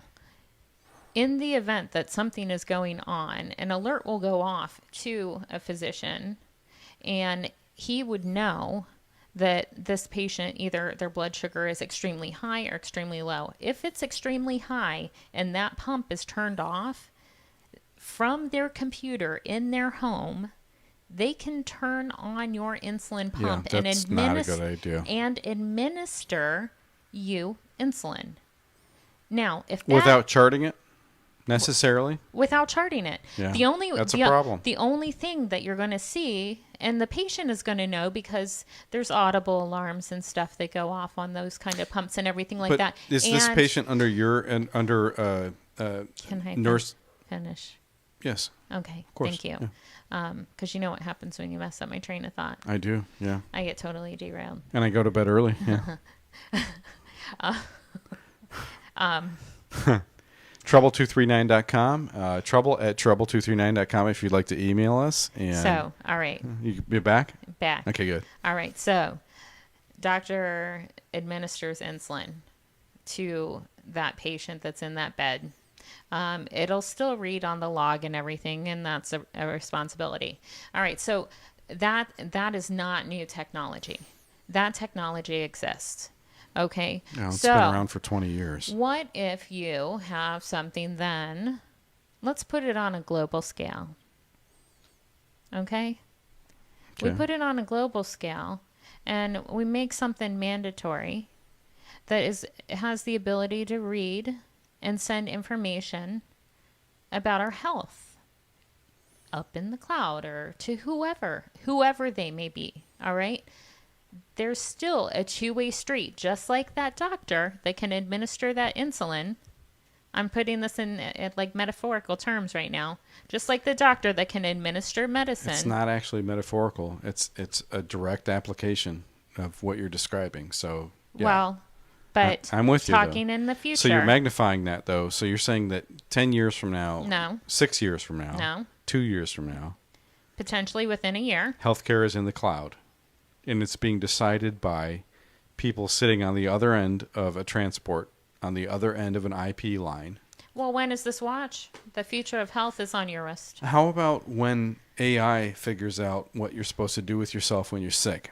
in the event that something is going on, an alert will go off to a physician, and he would know that this patient, either their blood sugar is extremely high or extremely low. If it's extremely high and that pump is turned off, from their computer in their home, they can turn on your insulin pump not a good idea. And administer you insulin. Now, if without charting it necessarily, without charting it, that's a problem. The only thing that you're going to see, and the patient is going to know because there's audible alarms and stuff that go off on those kind of pumps and everything like that. Is this patient under can I nurse? Finish. Yes. Okay. Of course. Thank you. Yeah. Because you know what happens when you mess up my train of thought. I do. Yeah. I get totally derailed. And I go to bed early. Yeah. Trouble239.com. Trouble@trouble239.com if you'd like to email us. And so, all right. You be back? Back. Okay, good. All right. So, doctor administers insulin to that patient that's in that bed. It'll still read on the log and everything, and that's a responsibility. All right. So, that is not new technology. That technology exists. Okay. No, it's been around for 20 years. What if you have something then, let's put it on a global scale. Okay? We put it on a global scale and we make something mandatory that has the ability to read and send information about our health up in the cloud or to whoever they may be. All right? There's still a two-way street, just like that doctor that can administer that insulin. I'm putting this in like metaphorical terms right now. Just like the doctor that can administer medicine. It's not actually metaphorical. It's a direct application. of what you're describing. So, yeah. Well, but I'm with you, talking though. in the future. So you're magnifying that, though. So you're saying that 10 years from now, No. 6 years from now, No. 2 years from now, potentially within a year. healthcare is in the cloud, and it's being decided by people sitting on the other end of a transport, on the other end of an IP line. Well, when is this watch? The future of health is on your wrist. How about when AI figures out what you're supposed to do with yourself when you're sick,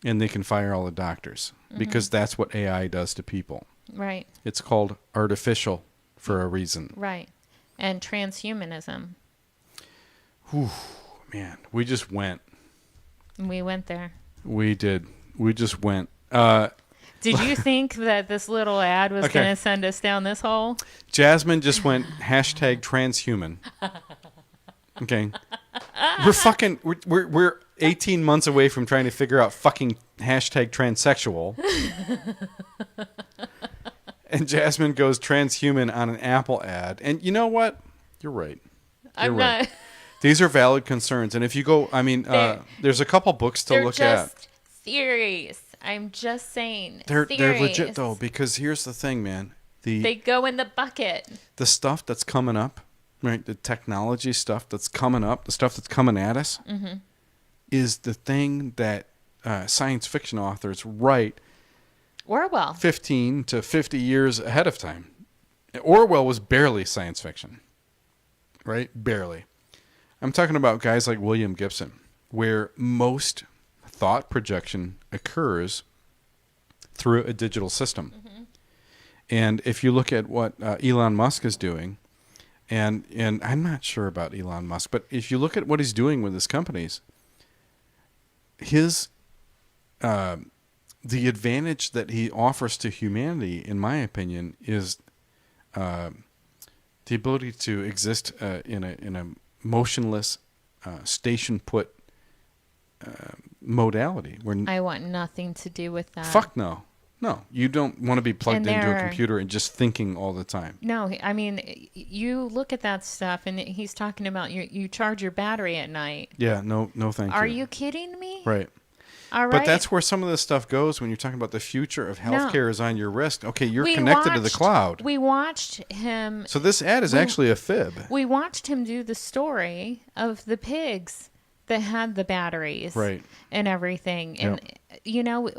and they can fire all the doctors? Because that's what AI does to people. Right. It's called artificial for a reason. Right. And transhumanism. Whew, man, we just went. We went there. We did. We just went. Did you think that this little ad was Okay. going to send us down this hole? Jazmine just went #transhuman. Okay. We're 18 months away from trying to figure out fucking #transsexual. And Jazmine goes transhuman on an Apple ad. And you know what? You're right. I'm not. These are valid concerns. And if you go, I mean, there's a couple books to look They're at. just theories. I'm just saying. They're theories. legit, though, because here's the thing, man. They go in the bucket. The stuff that's coming up, right? The technology stuff that's coming up, the stuff that's coming at us, is the thing that science fiction authors write Orwell. 15 to 50 years ahead of time. Orwell was barely science fiction, right? Barely. I'm talking about guys like William Gibson, where most thought projection occurs through a digital system. And if you look at what Elon Musk is doing, and I'm not sure about Elon Musk, but if you look at what he's doing with his companies, his the advantage that he offers to humanity, in my opinion, is the ability to exist in a motionless, station put modality. Where I want nothing to do with that. Fuck no. No, you don't want to be plugged And into a there- computer and just thinking all the time. No, I mean, you look at that stuff, and he's talking about you charge your battery at night. Yeah, no, thank you. Are you kidding me? Right. All right. But that's where some of this stuff goes when you're talking about the future of healthcare is on your wrist. Okay, you're connected to the cloud. We watched him. So this ad is actually a fib. We watched him do the story of the pigs that had the batteries, Right. and everything. And you know,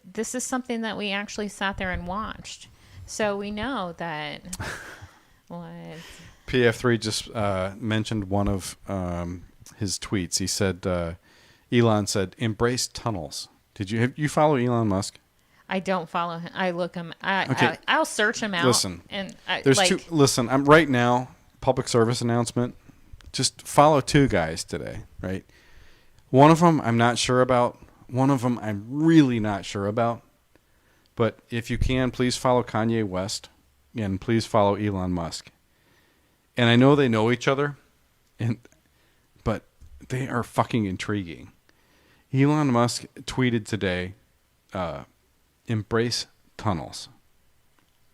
this is something that we actually sat there and watched, so we know that. What? PF3 just mentioned one of his tweets. He said, Elon said, "Embrace tunnels." Did you follow Elon Musk? I don't follow him. I look him. Okay. I'll search him out. Listen, and there's two. Listen, I'm right now. Public service announcement. Just follow two guys today, right? One of them I'm not sure about. One of them I'm really not sure about. But if you can, please follow Kanye West, and please follow Elon Musk. And I know they know each other, but they are fucking intriguing. Elon Musk tweeted today, "Embrace tunnels."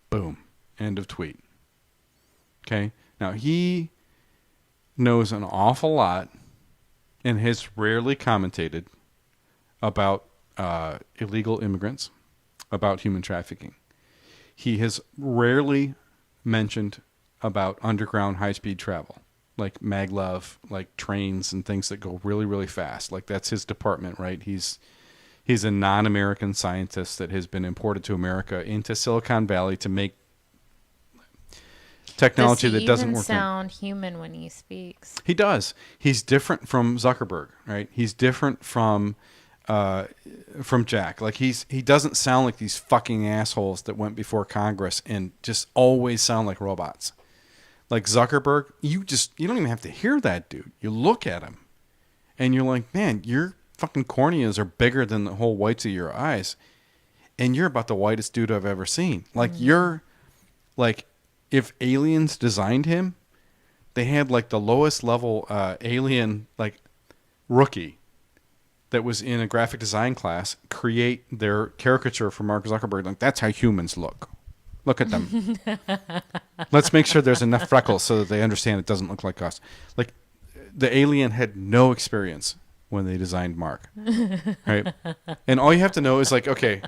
Boom. End of tweet. Okay? Now, he knows an awful lot and has rarely commentated about illegal immigrants, about human trafficking. He has rarely mentioned about underground high-speed travel, like maglev, like trains and things that go really, really fast. Like, that's his department, right? He's a non-American scientist that has been imported to America into Silicon Valley to make technology that doesn't work. Does he even sound human when he speaks? He does. He's different from Zuckerberg, right? He's different from Jack. Like, he doesn't sound like these fucking assholes that went before Congress and just always sound like robots. Like Zuckerberg, you don't even have to hear that dude. You look at him and you're like, man, your fucking corneas are bigger than the whole whites of your eyes. And you're about the whitest dude I've ever seen. Like, you're like, if aliens designed him, they had like the lowest level alien, like, rookie that was in a graphic design class create their caricature for Mark Zuckerberg. Like, that's how humans look. Look at them. Let's make sure there's enough freckles so that they understand it doesn't look like us. Like, the alien had no experience when they designed Mark. Right? And all you have to know is like, okay,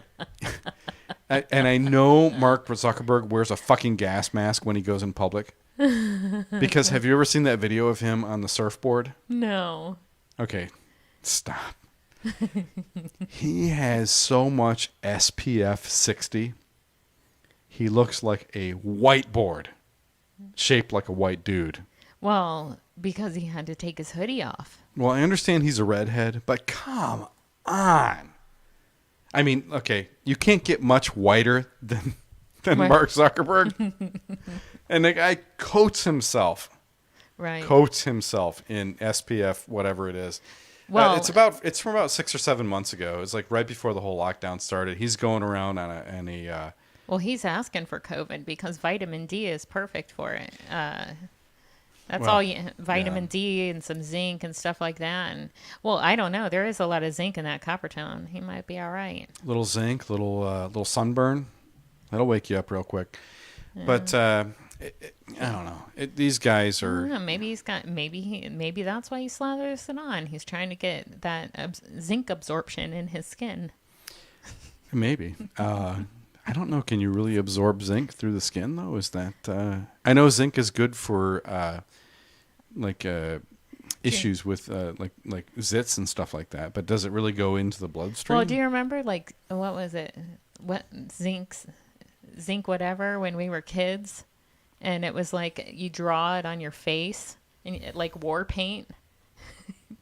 and I know Mark Zuckerberg wears a fucking gas mask when he goes in public. Because have you ever seen that video of him on the surfboard? No. Okay, stop. He has so much SPF 60. He looks like a whiteboard shaped like a white dude. Well, because he had to take his hoodie off. Well, I understand he's a redhead, but come on. I mean, okay, you can't get much whiter than Mark Zuckerberg. And the guy coats himself. Right. Coats himself in SPF, whatever it is. Well, it's from about 6 or 7 months ago. It's like right before the whole lockdown started. He's going around on a well, he's asking for COVID because vitamin D is perfect for it. That's all you, vitamin D and some zinc and stuff like that. And well, I don't know. There is a lot of zinc in that copper tone. He might be all right. Little zinc, little sunburn. That'll wake you up real quick. Yeah. But I don't know. These guys are. Maybe he's got. Maybe that's why he slathers it on. He's trying to get that zinc absorption in his skin. Maybe. I don't know. Can you really absorb zinc through the skin though? Is that? I know zinc is good for issues with like zits and stuff like that. But does it really go into the bloodstream? Well, do you remember like what was it? What zinc whatever when we were kids, and it was like you draw it on your face and like war paint.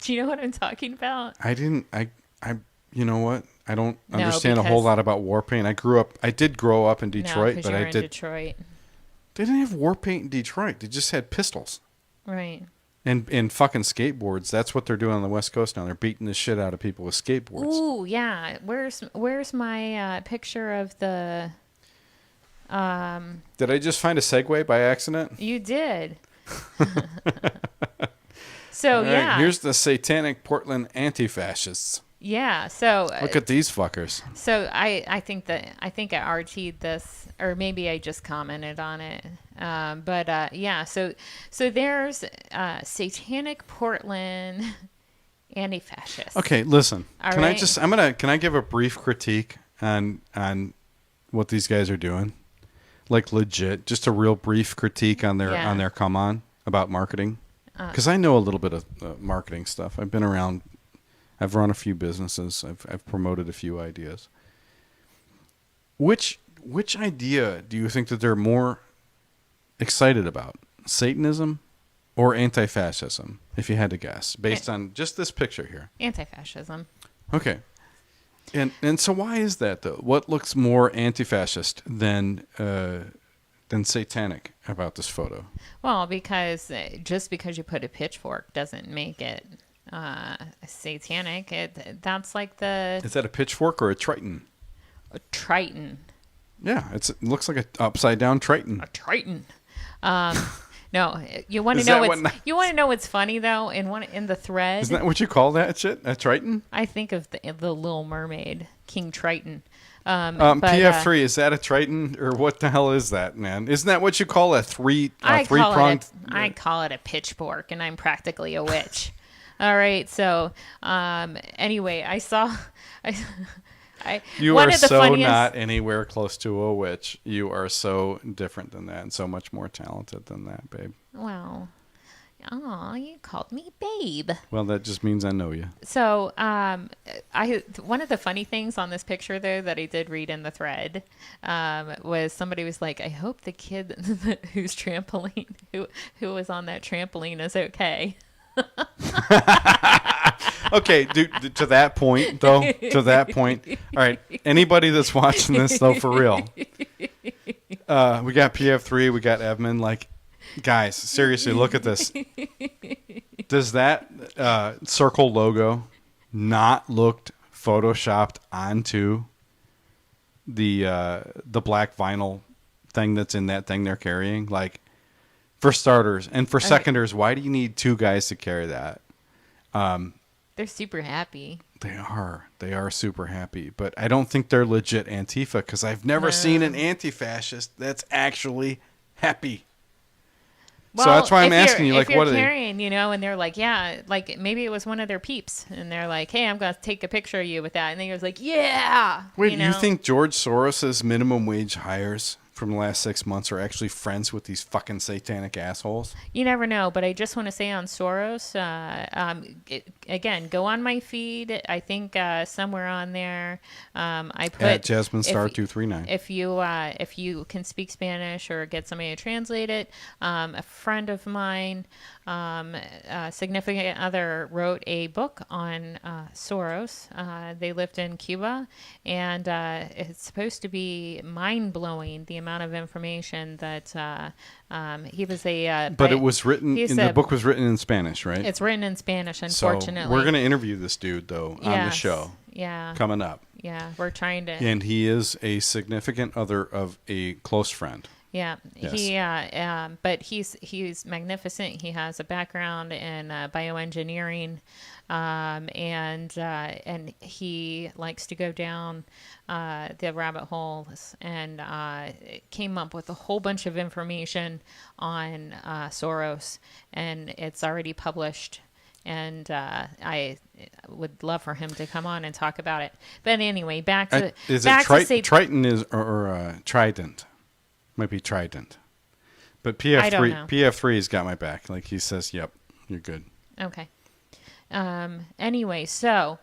Do you know what I'm talking about? I didn't. You know what? I don't understand a whole lot about war paint. I did grow up in Detroit, but I did. Detroit. They didn't have war paint in Detroit. They just had pistols. Right. And fucking skateboards. That's what they're doing on the West Coast now. They're beating the shit out of people with skateboards. Ooh, yeah. Where's my picture of the? Did I just find a segue by accident? You did. So right, yeah. Here's the satanic Portland anti-fascists. Yeah. So look at these fuckers. So I think I RT'd this, or maybe I just commented on it. Yeah. So there's satanic Portland anti-fascists. Okay, listen. All can right. Can I give a brief critique on what these guys are doing? Like legit, just a real brief critique on their come on about marketing. Because I know a little bit of marketing stuff. I've been around. I've run a few businesses. I've promoted a few ideas. Which idea do you think that they're more excited about? Satanism or anti-fascism, if you had to guess, based on just this picture here? Anti-fascism. Okay. And so why is that, though? What looks more anti-fascist than satanic about this photo? Well, because just because you put a pitchfork doesn't make it satanic. That's like the... Is that a pitchfork or a triton? A triton. Yeah, it looks like an upside down triton. A triton. No, you want to know you want to know what's funny though? In the thread, isn't that what you call that shit? A triton? I think of the Little Mermaid, King Triton. PF3, is that a triton or what the hell is that, man? Isn't that what you call a three-pronged? I call it a pitchfork, and I'm practically a witch. All right, so anyway, You are so not anywhere close to a witch. You are so different than that and so much more talented than that, babe. Well, you called me babe. Well, that just means I know you. So one of the funny things on this picture, though, that I did read in the thread was somebody was like, I hope the kid who was on that trampoline is okay. Okay, dude, to that point, though, all right, anybody that's watching this, though, for real, we got PF3, we got Edmund, like, guys, seriously, look at this. Does that circle logo not look photoshopped onto the black vinyl thing that's in that thing they're carrying? Like, for starters, and for seconders, why do you need two guys to carry that? They're super happy. They are super happy, but I don't think they're legit Antifa because I've never seen an anti-fascist that's actually happy. Well, so that's why I'm asking you, like, what are carrying, you know, and they're like, yeah, like maybe it was one of their peeps, and they're like, hey, I'm gonna take a picture of you with that, and he was like, yeah. Wait, you know? you think George Soros's minimum wage hires from the last 6 months are actually friends with these fucking satanic assholes? You never know, but I just want to say on Soros, again, go on my feed. I think somewhere on there, I put at Jasmine Star 239. If you can speak Spanish or get somebody to translate it, a friend of mine, a significant other, wrote a book on Soros. They lived in Cuba, and it's supposed to be mind blowing the amount of information that he was a. But it was written. The book was written in Spanish, right? It's written in Spanish, unfortunately. So we're going to interview this dude though on the show. Yeah. Coming up. Yeah, we're trying to. And he is a significant other of a close friend. Yeah, yes. But he's magnificent. He has a background in bioengineering, and he likes to go down the rabbit holes, and came up with a whole bunch of information on Soros, and it's already published. And I would love for him to come on and talk about it. But anyway, back to Triton is or Trident. Might be Trident, but PF3's got my back. Like he says, "Yep, you're good." Okay. Anyway, so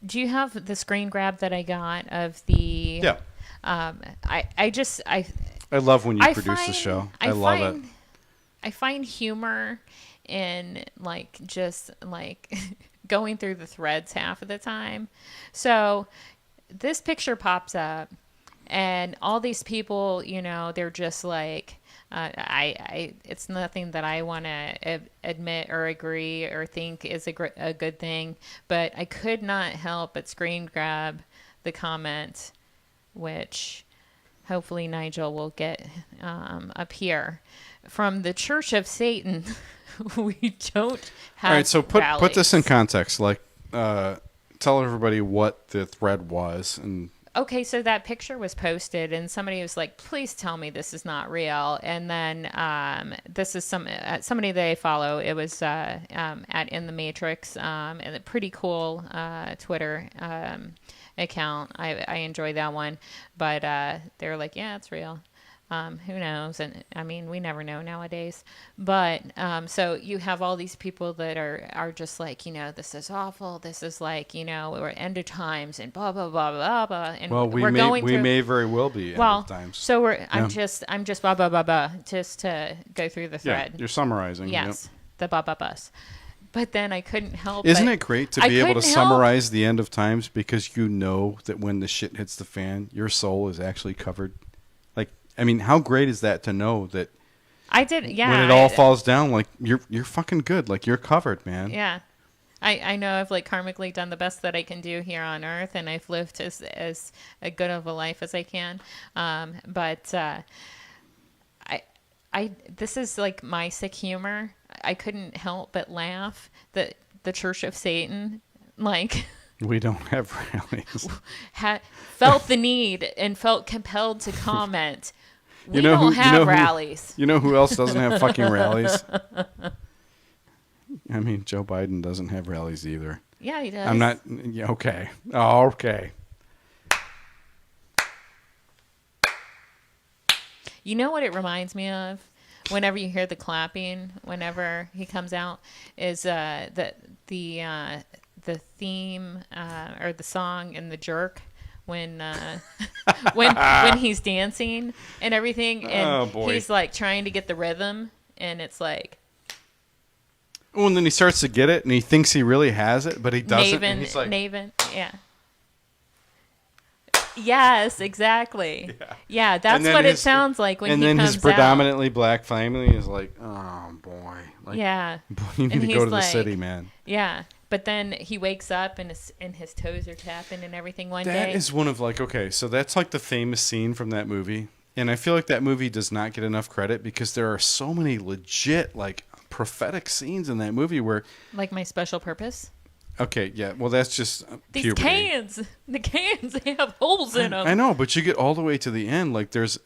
do you have the screen grab that I got of the? Yeah. I love when you produce the show. I love it. I find humor in like just like going through the threads half of the time. So this picture pops up. And all these people, you know, they're just like, it's nothing that I want to admit or agree or think is a good thing. But I could not help but screen grab the comment, which hopefully Nigel will get up here. From the Church of Satan, we don't have. All right, so put this in context. Like, tell everybody what the thread was and. Okay, so that picture was posted, and somebody was like, "Please tell me this is not real." And then this is somebody that I follow. It was at In the Matrix, and a pretty cool Twitter account. I enjoy that one, but they're like, "Yeah, it's real." Who knows? And I mean, we never know nowadays. But so you have all these people that are just like, you know, this is awful. This is like, you know, we're end of times and blah blah blah blah blah. And we may very well be end of times. So I'm just blah blah blah blah just to go through the thread. Yeah, you're summarizing. Yes, the blah blah blah. But then I couldn't help. Isn't it great to be able to summarize the end of times because you know that when the shit hits the fan, your soul is actually covered. I mean, how great is that to know that I did, yeah. When it all falls down, like you're fucking good. Like you're covered, man. Yeah. I know I've like karmically done the best that I can do here on earth, and I've lived as a good of a life as I can. But this is like my sick humor. I couldn't help but laugh that the Church of Satan, like we don't have rallies, felt the need and felt compelled to comment. We don't have rallies. You know who else doesn't have fucking rallies? I mean, Joe Biden doesn't have rallies either. Yeah, he does. I'm not. Yeah, okay. Oh, okay. You know what it reminds me of? Whenever you hear the clapping, whenever he comes out, is the theme or the song in The Jerk. When he's dancing and everything, and he's like trying to get the rhythm, and it's like, oh, and then he starts to get it, and he thinks he really has it, but he doesn't. And he's like, Naven, yeah, yes, exactly, yeah, that's what it sounds like when he comes out. And then his predominantly black family is like, oh boy, like, yeah, you need to go to the city, man. Yeah. But then he wakes up and his toes are tapping and everything one day. That is one of like, okay, so that's like the famous scene from that movie. And I feel like that movie does not get enough credit because there are so many legit like prophetic scenes in that movie where. Like My Special Purpose? Okay, yeah. Well, that's just these puberty. The cans, they have holes in them. I know, but you get all the way to the end. Like there's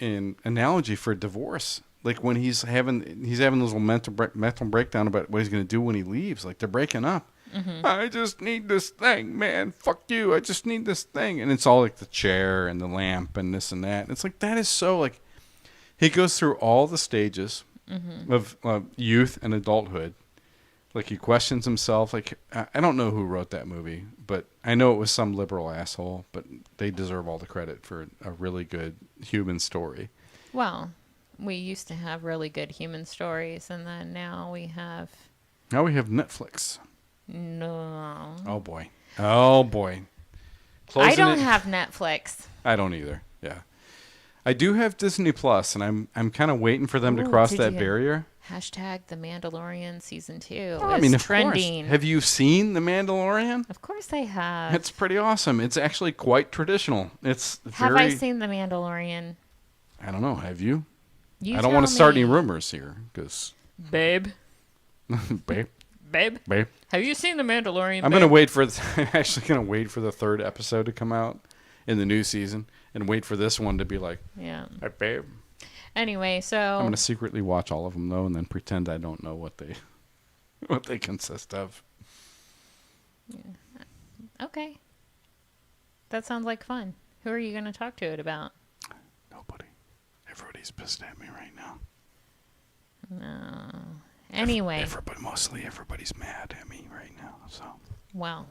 an analogy for divorce. Like when he's having those little mental breakdown about what he's going to do when he leaves. Like they're breaking up. Mm-hmm. I just need this thing, man. Fuck you. I just need this thing. And it's all like the chair and the lamp and this and that. And it's like, that is so like, he goes through all the stages of youth and adulthood. Like he questions himself. Like I don't know who wrote that movie, but I know it was some liberal asshole, but they deserve all the credit for a really good human story. Well, we used to have really good human stories, and then now we have Netflix. No. Oh boy. Closing I don't have Netflix. I don't either. Yeah. I do have Disney Plus, and I'm kind of waiting for them to cross that barrier. Hashtag The Mandalorian Season 2 Oh, is of trending. course. Have you seen The Mandalorian? Of course I have. It's pretty awesome. It's actually quite traditional. Have I seen The Mandalorian? I don't know. Have you? You I don't want to start me. any rumors here, because... Babe. Babe. Babe. Have you seen The Mandalorian? I'm actually gonna wait for the 3rd episode to come out in the new season, and wait for this one to be like, yeah, hey, babe. Anyway, so I'm gonna secretly watch all of them though, and then pretend I don't know what they consist of. Yeah. Okay. That sounds like fun. Who are you gonna talk to it about? Nobody. Everybody's pissed at me right now. No. Anyway. Everybody's mad at me right now. So. Well,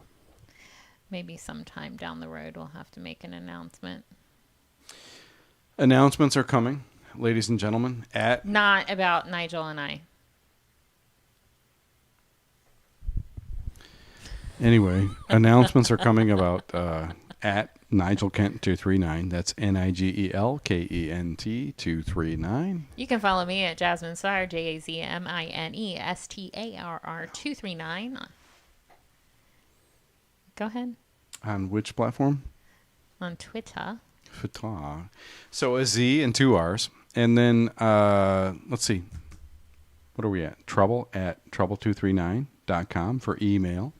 maybe sometime down the road we'll have to make an announcement. Announcements are coming, ladies and gentlemen. Not about Nigel and I. Anyway, announcements are coming about at Nigel Kent 239. That's NigelKent 239. You can follow me at Jazmine Starr, JazmineStarr 239. Go ahead. On which platform? On Twitter. So a Z and 2 R's. And then, let's see. What are we at? trouble@trouble239.com for email.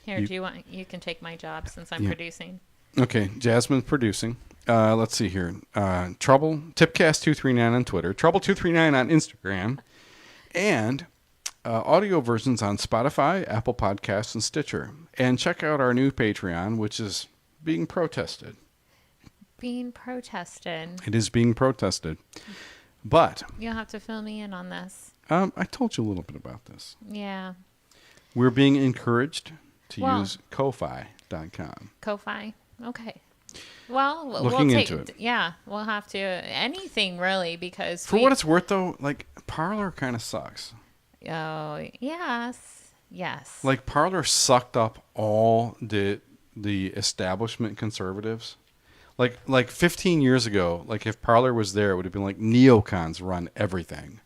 Here, you can take my job since I'm producing. Okay, Jasmine's producing. Let's see here. Trouble, Tipcast239 on Twitter, Trouble239 on Instagram, and audio versions on Spotify, Apple Podcasts, and Stitcher. And check out our new Patreon, which is being protested. Being protested. It is being protested. But you'll have to fill me in on this. I told you a little bit about this. Yeah. We're being encouraged to use Ko-Fi.com. Ko-Fi. Okay. Well, Looking into it. Yeah, we'll have to. Anything really, because for what it's worth, though, like Parler kind of sucks. Oh yes. Like Parler sucked up all the establishment conservatives. Like 15 years ago, like if Parler was there, it would have been like neocons run everything,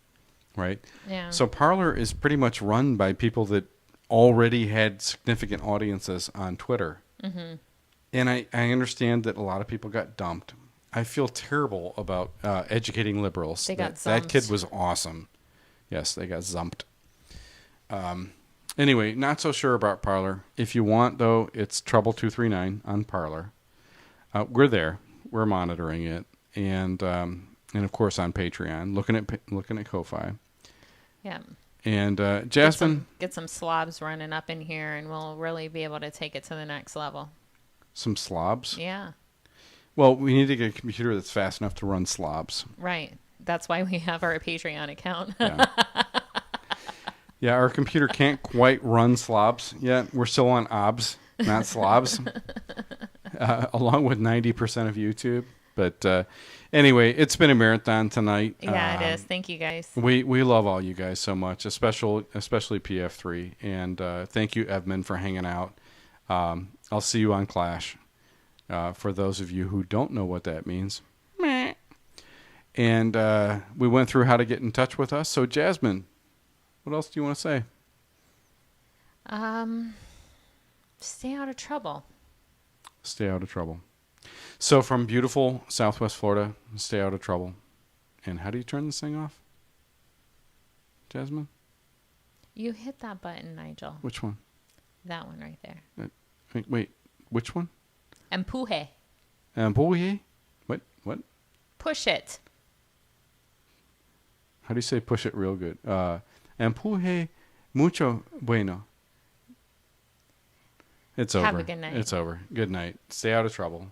right? Yeah. So Parler is pretty much run by people that already had significant audiences on Twitter. Mm-hmm. And I understand that a lot of people got dumped. I feel terrible about educating liberals. They got that kid was awesome. Yes, they got zumped. Anyway, not so sure about Parler. If you want, though, it's Trouble239 on Parler. We're there. We're monitoring it, and of course on Patreon, looking at Ko-Fi. Yeah. And Jasmine, get some slobs running up in here, and we'll really be able to take it to the next level. Some slobs? Yeah. Well, we need to get a computer that's fast enough to run slobs. Right. That's why we have our Patreon account. Yeah, our computer can't quite run slobs yet. We're still on OBS, not slobs, along with 90% of YouTube. But anyway, it's been a marathon tonight. Yeah, it is. Thank you, guys. We love all you guys so much, especially PF3. And thank you, Edmund, for hanging out. I'll see you on Clash. For those of you who don't know what that means. And we went through how to get in touch with us. So, Jasmine, what else do you want to say? Stay out of trouble. Stay out of trouble. So from beautiful Southwest Florida, stay out of trouble. And how do you turn this thing off, Jasmine? You hit that button, Nigel. Which one? That one right there. Wait, which one? Empuje. Empuje? What? Push it. How do you say push it real good? Empuje mucho bueno. It's over. Have a good night. It's over. Good night. Stay out of trouble.